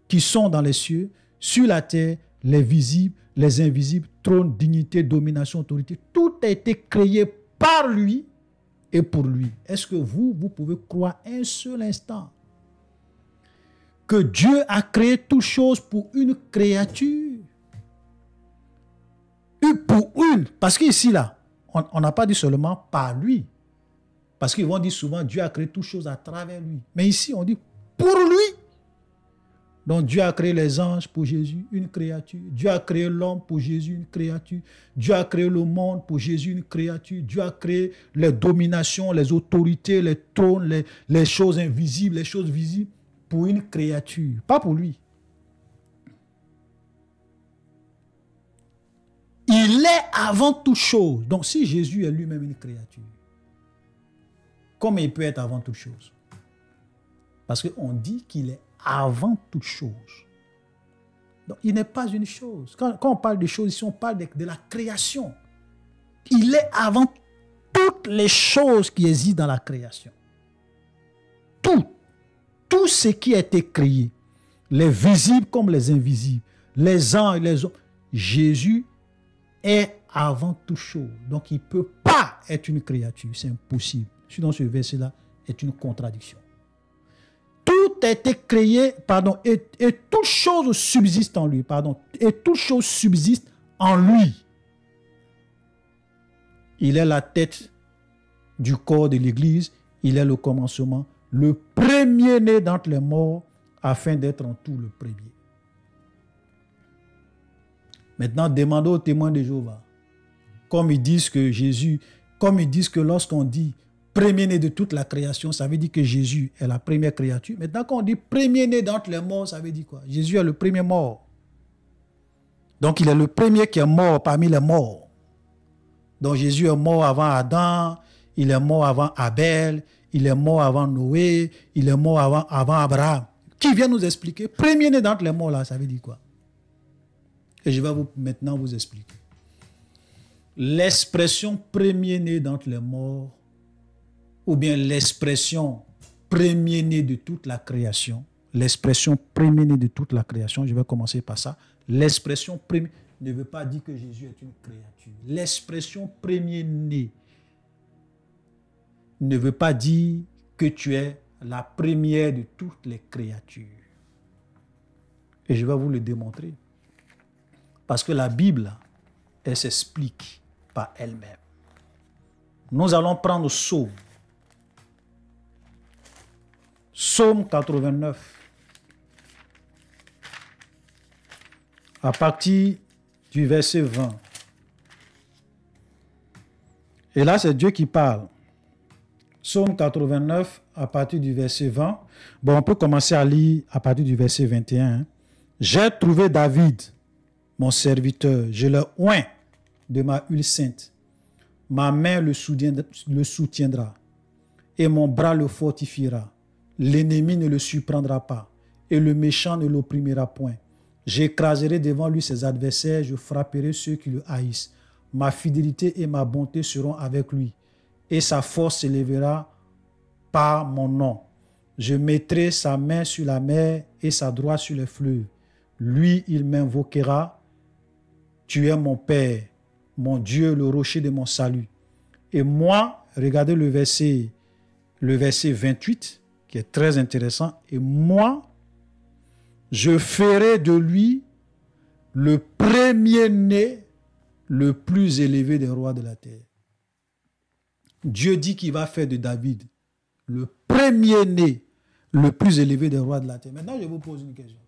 qui sont dans les cieux, sur la terre, les visibles, les invisibles, trône, dignité, domination, autorité. Tout a été créé par lui et pour lui. Est-ce que vous pouvez croire un seul instant que Dieu a créé toutes choses pour une créature? Pour une. Parce qu'ici, là, on n'a pas dit seulement par lui. Parce qu'ils vont dire souvent, Dieu a créé toutes choses à travers lui. Mais ici, on dit pour lui. Donc Dieu a créé les anges pour Jésus, une créature. Dieu a créé l'homme pour Jésus, une créature. Dieu a créé le monde pour Jésus, une créature. Dieu a créé les dominations, les autorités, les trônes, les choses invisibles, les choses visibles pour une créature, pas pour lui. Il est avant toute chose. Donc si Jésus est lui-même une créature, comment il peut être avant toute chose? Parce qu'on dit qu'il est avant toute chose. Donc, il n'est pas une chose. Quand on parle de choses, ici, on parle de la création. Il est avant toutes les choses qui existent dans la création. Tout ce qui a été créé, les visibles comme les invisibles, les anges et les hommes, Jésus est avant toute chose. Donc, il ne peut pas être une créature. C'est impossible. Sinon, ce verset-là est une contradiction. Tout a été créé, et toute chose subsiste en lui, et toute chose subsiste en lui. Il est la tête du corps de l'Église, il est le commencement, le premier-né d'entre les morts, afin d'être en tout le premier. Maintenant, demandez aux témoins de Jéhovah, comme ils disent que lorsqu'on dit premier-né de toute la création, ça veut dire que Jésus est la première créature. Maintenant, quand on dit premier-né d'entre les morts, ça veut dire quoi? Jésus est le premier mort. Donc, il est le premier qui est mort parmi les morts. Donc, Jésus est mort avant Adam, il est mort avant Abel, il est mort avant Noé, il est mort avant Abraham. Qui vient nous expliquer? Premier-né d'entre les morts, là, ça veut dire quoi? Et je vais maintenant vous expliquer. L'expression premier-né d'entre les morts, ou bien l'expression premier-né de toute la création, l'expression premier-né de toute la création, je vais commencer par ça. L'expression premier ne veut pas dire que Jésus est une créature. L'expression premier-né ne veut pas dire que tu es la première de toutes les créatures. Et je vais vous le démontrer. Parce que la Bible, elle s'explique par elle-même. Nous allons prendre Psaume. Psaume 89. À partir du verset 20. Et là, c'est Dieu qui parle. Psaume 89, à partir du verset 20. Bon, on peut commencer à lire à partir du verset 21. J'ai trouvé David, mon serviteur. Je le oins de ma huile sainte. Ma main le soutiendra et mon bras le fortifiera. L'ennemi ne le surprendra pas et le méchant ne l'opprimera point. J'écraserai devant lui ses adversaires, je frapperai ceux qui le haïssent. Ma fidélité et ma bonté seront avec lui et sa force s'élèvera par mon nom. Je mettrai sa main sur la mer et sa droite sur les fleuves. Lui, il m'invoquera. Tu es mon Père, mon Dieu, le rocher de mon salut. Et moi, regardez le verset 28, qui est très intéressant. Et moi, je ferai de lui le premier-né, le plus élevé des rois de la terre. Dieu dit qu'il va faire de David le premier-né, le plus élevé des rois de la terre. Maintenant, je vous pose une question.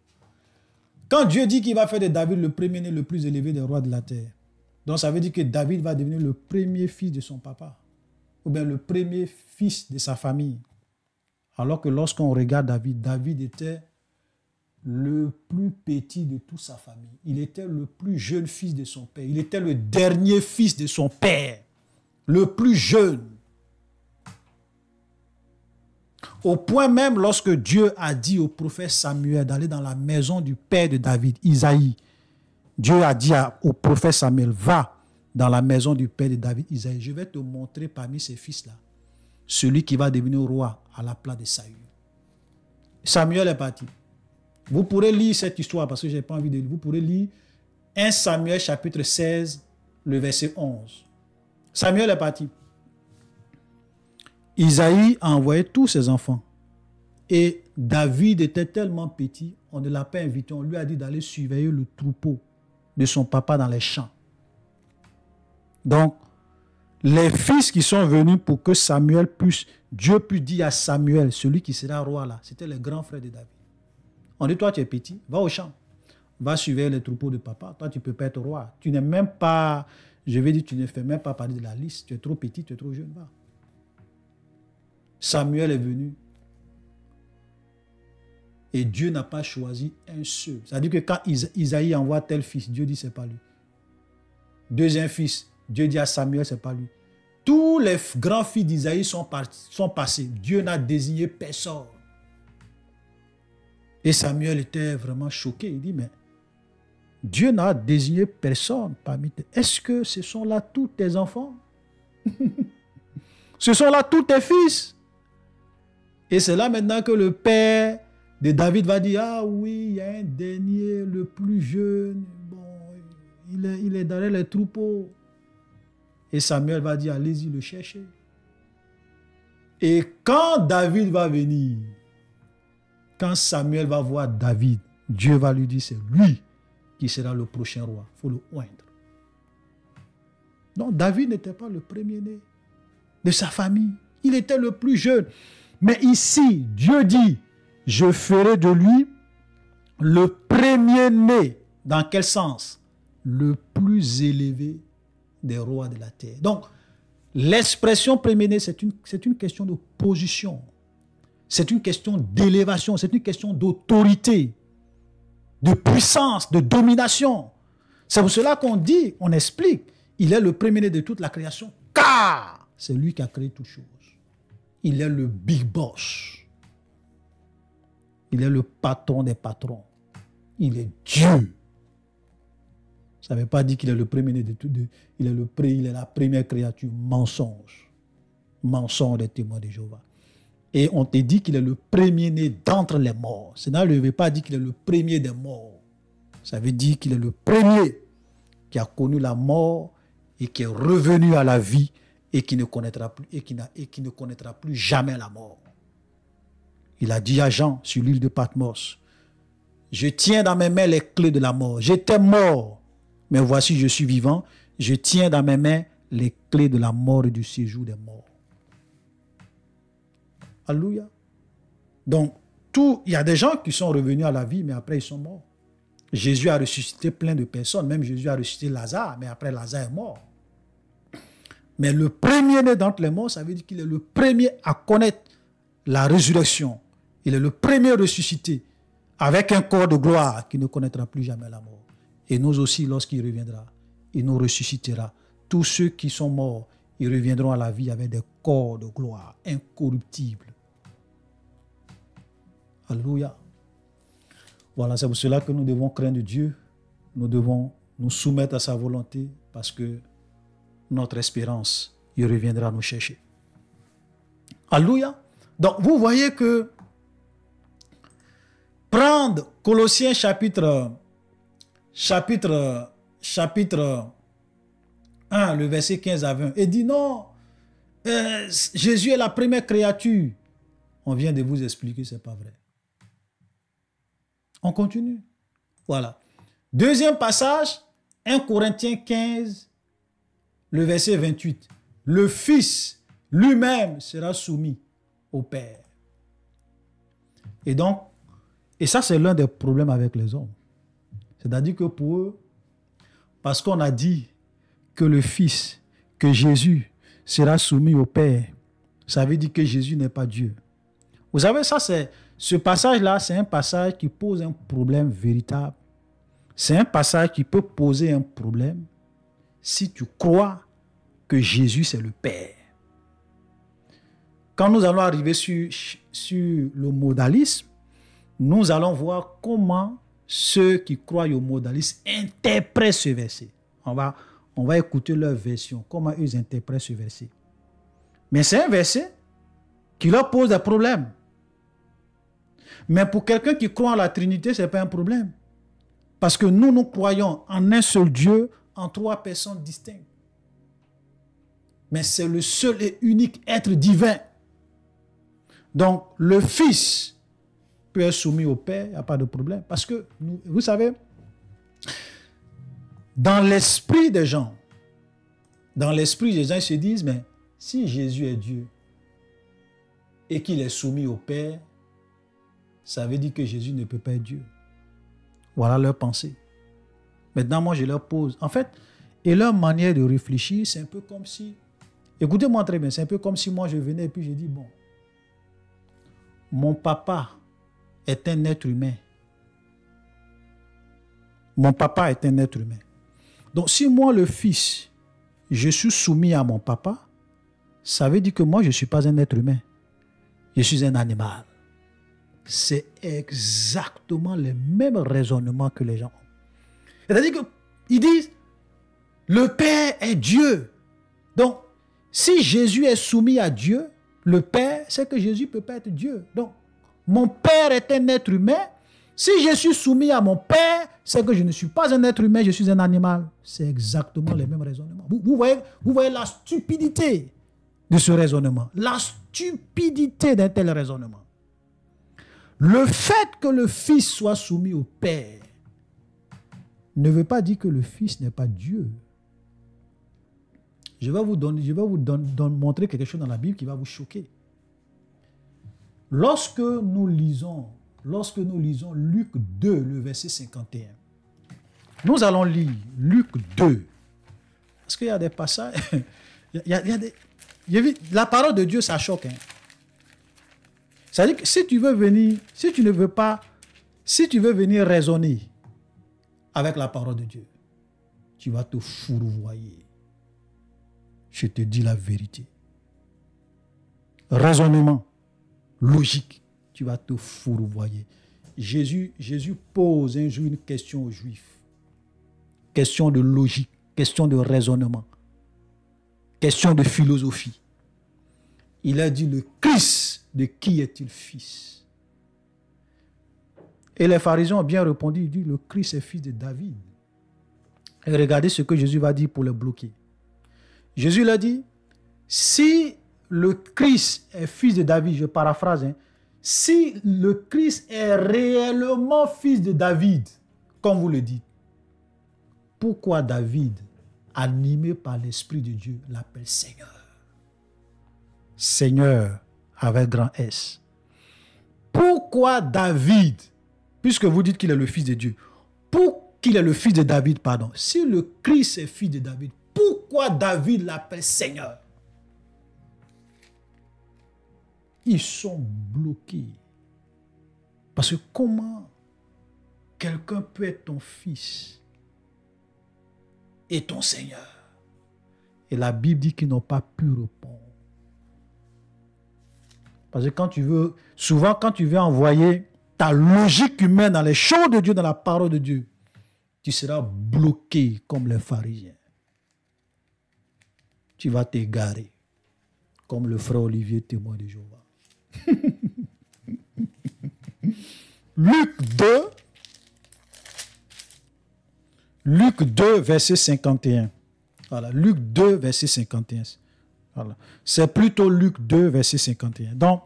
Quand Dieu dit qu'il va faire de David le premier-né, le plus élevé des rois de la terre, donc ça veut dire que David va devenir le premier fils de son papa, ou bien le premier fils de sa famille. Alors que lorsqu'on regarde David, David était le plus petit de toute sa famille. Il était le plus jeune fils de son père. Il était le dernier fils de son père. Le plus jeune. Au point même, lorsque Dieu a dit au prophète Samuel d'aller dans la maison du père de David, Isaïe, Dieu a dit au prophète Samuel, va dans la maison du père de David, Isaïe. Je vais te montrer parmi ces fils-là, celui qui va devenir roi à la place de Saül. Samuel est parti. Vous pourrez lire cette histoire parce que je n'ai pas envie de lire. Vous pourrez lire 1 Samuel chapitre 16, le verset 11. Samuel est parti. Isaïe a envoyé tous ses enfants. Et David était tellement petit, on ne l'a pas invité. On lui a dit d'aller surveiller le troupeau de son papa dans les champs. Donc, les fils qui sont venus pour que Samuel puisse, Dieu puisse dire à Samuel, celui qui sera roi là, c'était les grands frères de David. On dit, toi tu es petit, va au champ, va surveiller les troupeaux de papa. Toi tu ne peux pas être roi. Tu n'es même pas, je vais dire, tu ne fais même pas partie de la liste. Tu es trop petit, tu es trop jeune, va. Samuel est venu. Et Dieu n'a pas choisi un seul. C'est-à-dire que quand Isaïe envoie tel fils, Dieu dit c'est pas lui. Deuxième fils, Dieu dit à Samuel c'est pas lui. Tous les grands fils d'Isaïe sont passés. Dieu n'a désigné personne. Et Samuel était vraiment choqué. Il dit mais Dieu n'a désigné personne parmi tes. Est-ce que ce sont là tous tes enfants? Ce sont là tous tes fils? Et c'est là maintenant que le père de David va dire, ah oui, il y a un dernier, le plus jeune, bon, il est derrière les troupeaux. Et Samuel va dire, allez-y le chercher. Et quand David va venir, quand Samuel va voir David, Dieu va lui dire, c'est lui qui sera le prochain roi. Il faut le oindre. Donc David n'était pas le premier-né de sa famille. Il était le plus jeune. Mais ici, Dieu dit, je ferai de lui le premier-né. Dans quel sens? Le plus élevé des rois de la terre. Donc, l'expression premier-né, c'est une question de position. C'est une question d'élévation. C'est une question d'autorité, de puissance, de domination. C'est pour cela qu'on dit, on explique, il est le premier-né de toute la création, car c'est lui qui a créé toutes choses. Il est le big boss. Il est le patron des patrons. Il est Dieu. Ça ne veut pas dire qu'il est le premier de tout. Il est la première créature. Mensonge. Mensonge des témoins de Jéhovah. Et on te dit qu'il est le premier-né d'entre les morts. Cela ne veut pas dire qu'il est le premier des morts. Ça veut dire qu'il est le premier qui a connu la mort et qui est revenu à la vie et qui ne connaîtra plus, et qui ne connaîtra plus jamais la mort. Il a dit à Jean sur l'île de Patmos, je tiens dans mes mains les clés de la mort. J'étais mort, mais voici je suis vivant. Je tiens dans mes mains les clés de la mort et du séjour des morts. Alléluia. Donc, il y a des gens qui sont revenus à la vie, mais après ils sont morts. Jésus a ressuscité plein de personnes. Même Jésus a ressuscité Lazare, mais après Lazare est mort. Mais le premier-né d'entre les morts, ça veut dire qu'il est le premier à connaître la résurrection. Il est le premier ressuscité avec un corps de gloire qui ne connaîtra plus jamais la mort. Et nous aussi, lorsqu'il reviendra, il nous ressuscitera. Tous ceux qui sont morts, ils reviendront à la vie avec des corps de gloire incorruptibles. Alléluia. Voilà, c'est pour cela que nous devons craindre Dieu. Nous devons nous soumettre à sa volonté parce que notre espérance, il reviendra nous chercher. Alléluia. Donc, vous voyez que prendre Colossiens chapitre 1, le verset 15 à 20, et dit non, Jésus est la première créature. On vient de vous expliquer, ce n'est pas vrai. On continue. Voilà. Deuxième passage, 1 Corinthiens 15, le verset 28. Le Fils lui-même sera soumis au Père. Et donc, et ça c'est l'un des problèmes avec les hommes. C'est-à-dire que pour eux, parce qu'on a dit que le Fils, que Jésus sera soumis au Père, ça veut dire que Jésus n'est pas Dieu. Vous savez, ça ce passage-là, c'est un passage qui pose un problème véritable. C'est un passage qui peut poser un problème si tu crois que Jésus, c'est le Père. Quand nous allons arriver sur le modalisme, nous allons voir comment ceux qui croient au modalisme interprètent ce verset. On va écouter leur version, comment ils interprètent ce verset. Mais c'est un verset qui leur pose des problèmes. Mais pour quelqu'un qui croit en la Trinité, ce n'est pas un problème. Parce que nous croyons en un seul Dieu, en trois personnes distinctes. Mais c'est le seul et unique être divin. Donc, le Fils peut être soumis au Père, il n'y a pas de problème. Parce que, vous savez, dans l'esprit des gens, ils se disent, mais si Jésus est Dieu et qu'il est soumis au Père, ça veut dire que Jésus ne peut pas être Dieu. Voilà leur pensée. Maintenant, moi, je leur pose. En fait, et leur manière de réfléchir, c'est un peu comme si... Écoutez-moi très bien, c'est un peu comme si moi, je venais et puis je dis, bon, mon papa est un être humain. Mon papa est un être humain. Donc, si moi, le fils, je suis soumis à mon papa, ça veut dire que moi, je ne suis pas un être humain. Je suis un animal. C'est exactement le même raisonnement que les gens ont. C'est-à-dire qu'ils disent, le Père est Dieu. Donc, si Jésus est soumis à Dieu, le Père, c'est que Jésus ne peut pas être Dieu. Donc, mon Père est un être humain. Si je suis soumis à mon Père, c'est que je ne suis pas un être humain, je suis un animal. C'est exactement le même raisonnement. Vous voyez la stupidité de ce raisonnement. La stupidité d'un tel raisonnement. Le fait que le Fils soit soumis au Père ne veut pas dire que le Fils n'est pas Dieu. Je vais vous montrer quelque chose dans la Bible qui va vous choquer. Lorsque nous lisons Luc 2, le verset 51, nous allons lire Luc 2. Parce qu'il y a des passages, la parole de Dieu, ça choque. C'est-à-dire que si tu veux venir raisonner avec la parole de Dieu, tu vas te fourvoyer. Je te dis la vérité. Raisonnement, logique, tu vas te fourvoyer. Jésus pose un jour une question aux Juifs. Question de logique, question de raisonnement, question de philosophie. Il a dit, le Christ, de qui est-il fils? Et les pharisiens ont bien répondu, il dit, le Christ est fils de David. Et regardez ce que Jésus va dire pour le bloquer. Jésus l'a dit, si le Christ est fils de David, je paraphrase, si le Christ est réellement fils de David, comme vous le dites, pourquoi David, animé par l'Esprit de Dieu, l'appelle Seigneur? Seigneur avec grand S. Pourquoi David, puisque vous dites qu'il est le fils de Dieu, pour qu'il est le fils de David, pardon, si le Christ est fils de David, pourquoi David l'appelle Seigneur? Ils sont bloqués. Parce que comment quelqu'un peut être ton fils et ton Seigneur? Et la Bible dit qu'ils n'ont pas pu répondre. Parce que souvent quand tu veux envoyer ta logique humaine dans les choses de Dieu, dans la parole de Dieu, tu seras bloqué comme les pharisiens. Tu vas t'égarer, comme le frère Olivier, témoin de Jéhovah. Luc 2, verset 51. Voilà, Luc 2, verset 51. Voilà. C'est plutôt Luc 2, verset 51. Donc,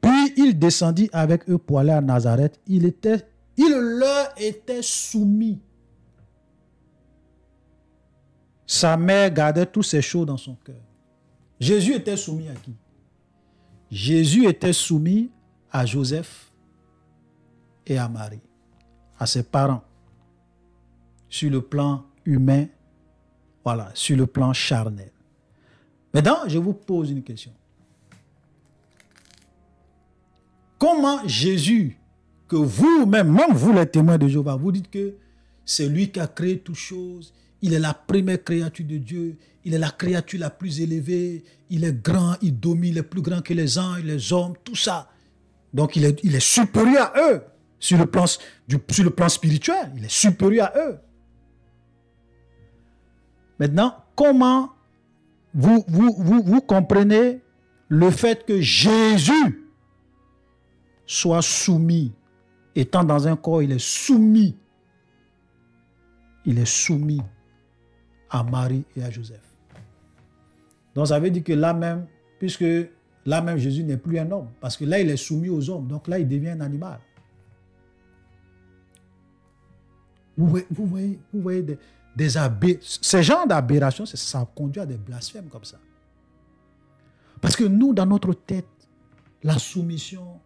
puis il descendit avec eux pour aller à Nazareth. Il leur était soumis. Sa mère gardait toutes ces choses dans son cœur. Jésus était soumis à qui? Jésus était soumis à Joseph et à Marie, à ses parents, sur le plan humain, voilà, sur le plan charnel. Maintenant, je vous pose une question. comment Jésus, que vous-même, même vous les témoins de Jéhovah, vous dites que c'est lui qui a créé toutes choses, il est la première créature de Dieu, il est la créature la plus élevée, il est grand, il domine, il est plus grand que les anges, les hommes, tout ça. Donc il est supérieur à eux sur le plan spirituel, il est supérieur à eux. Maintenant, comment vous comprenez le fait que Jésus soit soumis, étant dans un corps, il est soumis à Marie et à Joseph. Donc ça veut dire que là même, puisque là même Jésus n'est plus un homme, parce que là il est soumis aux hommes, donc là il devient un animal. Vous voyez ces genres d'aberrations, ça conduit à des blasphèmes comme ça. Parce que nous, dans notre tête, la soumission,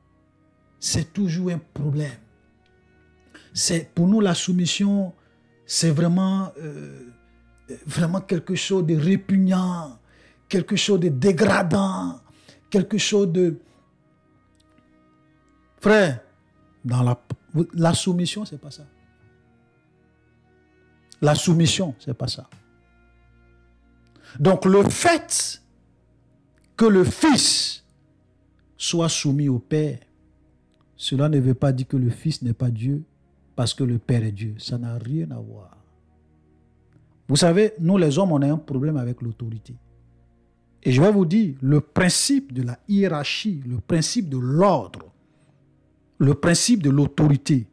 c'est toujours un problème. Pour nous, la soumission, c'est vraiment quelque chose de répugnant, quelque chose de dégradant, quelque chose de... Frère, dans la soumission, c'est pas ça. La soumission, c'est pas ça. Donc le fait que le Fils soit soumis au Père, cela ne veut pas dire que le Fils n'est pas Dieu, parce que le Père est Dieu. Ça n'a rien à voir. Vous savez, nous les hommes, on a un problème avec l'autorité. Et je vais vous dire, le principe de la hiérarchie, le principe de l'ordre, le principe de l'autorité,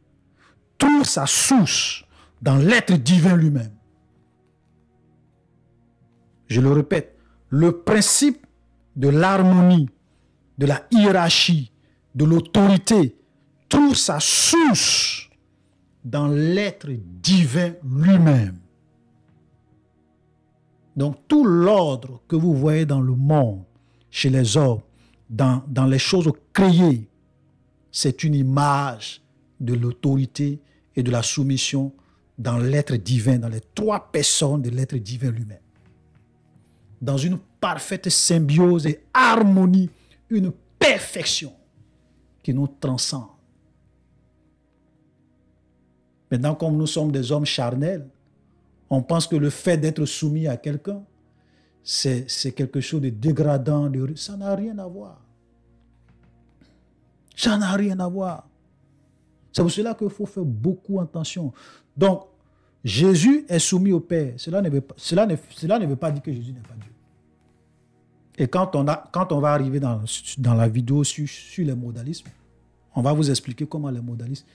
trouve sa source dans l'être divin lui-même. Je le répète, le principe de l'harmonie, de la hiérarchie, de l'autorité, trouve sa source dans l'être divin lui-même. Donc tout l'ordre que vous voyez dans le monde, chez les hommes, dans les choses créées, c'est une image de l'autorité et de la soumission dans l'être divin, dans les trois personnes de l'être divin lui-même. Dans une parfaite symbiose et harmonie, une perfection qui nous transcende. Maintenant, comme nous sommes des hommes charnels, on pense que le fait d'être soumis à quelqu'un, c'est quelque chose de dégradant. Ça n'a rien à voir. Ça n'a rien à voir. C'est pour cela qu'il faut faire beaucoup attention. Donc, Jésus est soumis au Père. Cela ne veut pas dire que Jésus n'est pas Dieu. Et quand on va arriver dans la vidéo sur les modalismes, on va vous expliquer comment les modalistes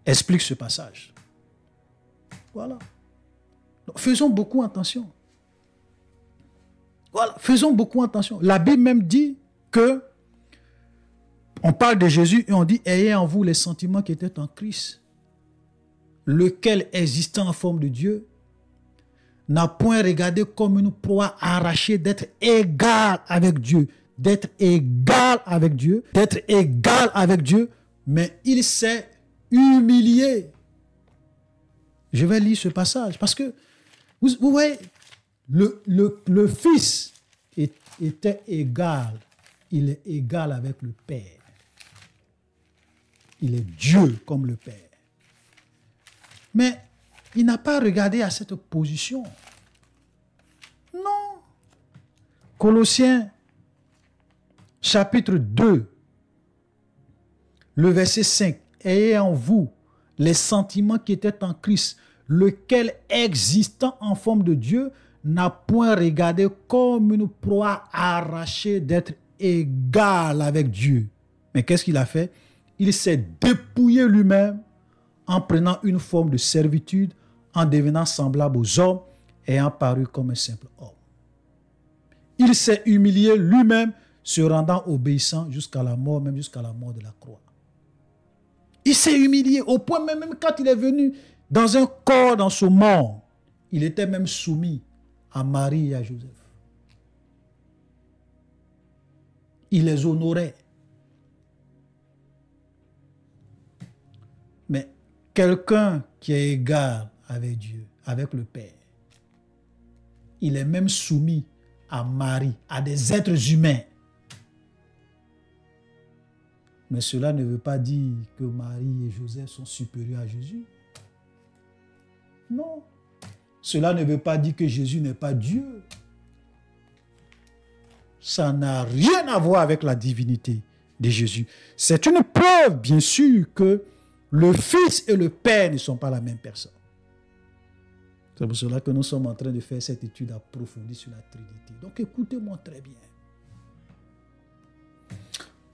expliquent ce passage. Voilà. Donc, faisons beaucoup attention. Voilà, faisons beaucoup attention. La Bible même dit que on parle de Jésus et on dit « Ayez en vous les sentiments qui étaient en Christ, lequel, existant en forme de Dieu, n'a point regardé comme une proie arrachée d'être égal avec Dieu, mais il s'est humilié. » Je vais lire ce passage parce que, vous voyez, le Fils était égal. Il est égal avec le Père. Il est Dieu comme le Père. Mais il n'a pas regardé à cette position. Non. Colossiens, chapitre 2, le verset 5. Ayez en vous les sentiments qui étaient en Christ, lequel, existant en forme de Dieu, n'a point regardé comme une proie arrachée d'être égal avec Dieu. Mais qu'est-ce qu'il a fait? Il s'est dépouillé lui-même en prenant une forme de servitude, en devenant semblable aux hommes, ayant paru comme un simple homme. Il s'est humilié lui-même, se rendant obéissant jusqu'à la mort, même jusqu'à la mort de la croix. Il s'est humilié au point même quand il est venu dans un corps dans ce monde, il était même soumis à Marie et à Joseph. Il les honorait. Mais quelqu'un qui est égal avec Dieu, avec le Père, il est même soumis à Marie, à des êtres humains. Mais cela ne veut pas dire que Marie et Joseph sont supérieurs à Jésus. Non. Cela ne veut pas dire que Jésus n'est pas Dieu. Ça n'a rien à voir avec la divinité de Jésus. C'est une preuve, bien sûr, que le Fils et le Père ne sont pas la même personne. C'est pour cela que nous sommes en train de faire cette étude approfondie sur la Trinité. Donc écoutez-moi très bien.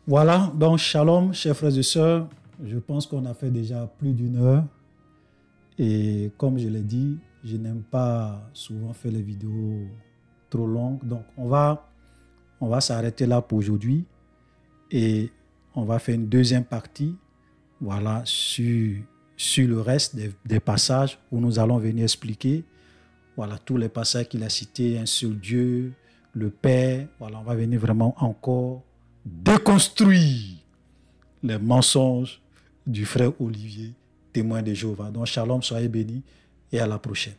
Voilà, donc shalom, chers frères et sœurs. Je pense qu'on a fait déjà plus d'1 heure. Et comme je l'ai dit, je n'aime pas souvent faire les vidéos trop longues. Donc on va s'arrêter là pour aujourd'hui. Et on va faire une deuxième partie, voilà, sur le reste des passages où nous allons venir expliquer, voilà, tous les passages qu'il a cités, un seul Dieu, le Père. Voilà, on va venir vraiment encore déconstruire les mensonges du frère Olivier, témoin de Jéhovah. Donc, shalom, soyez bénis et à la prochaine.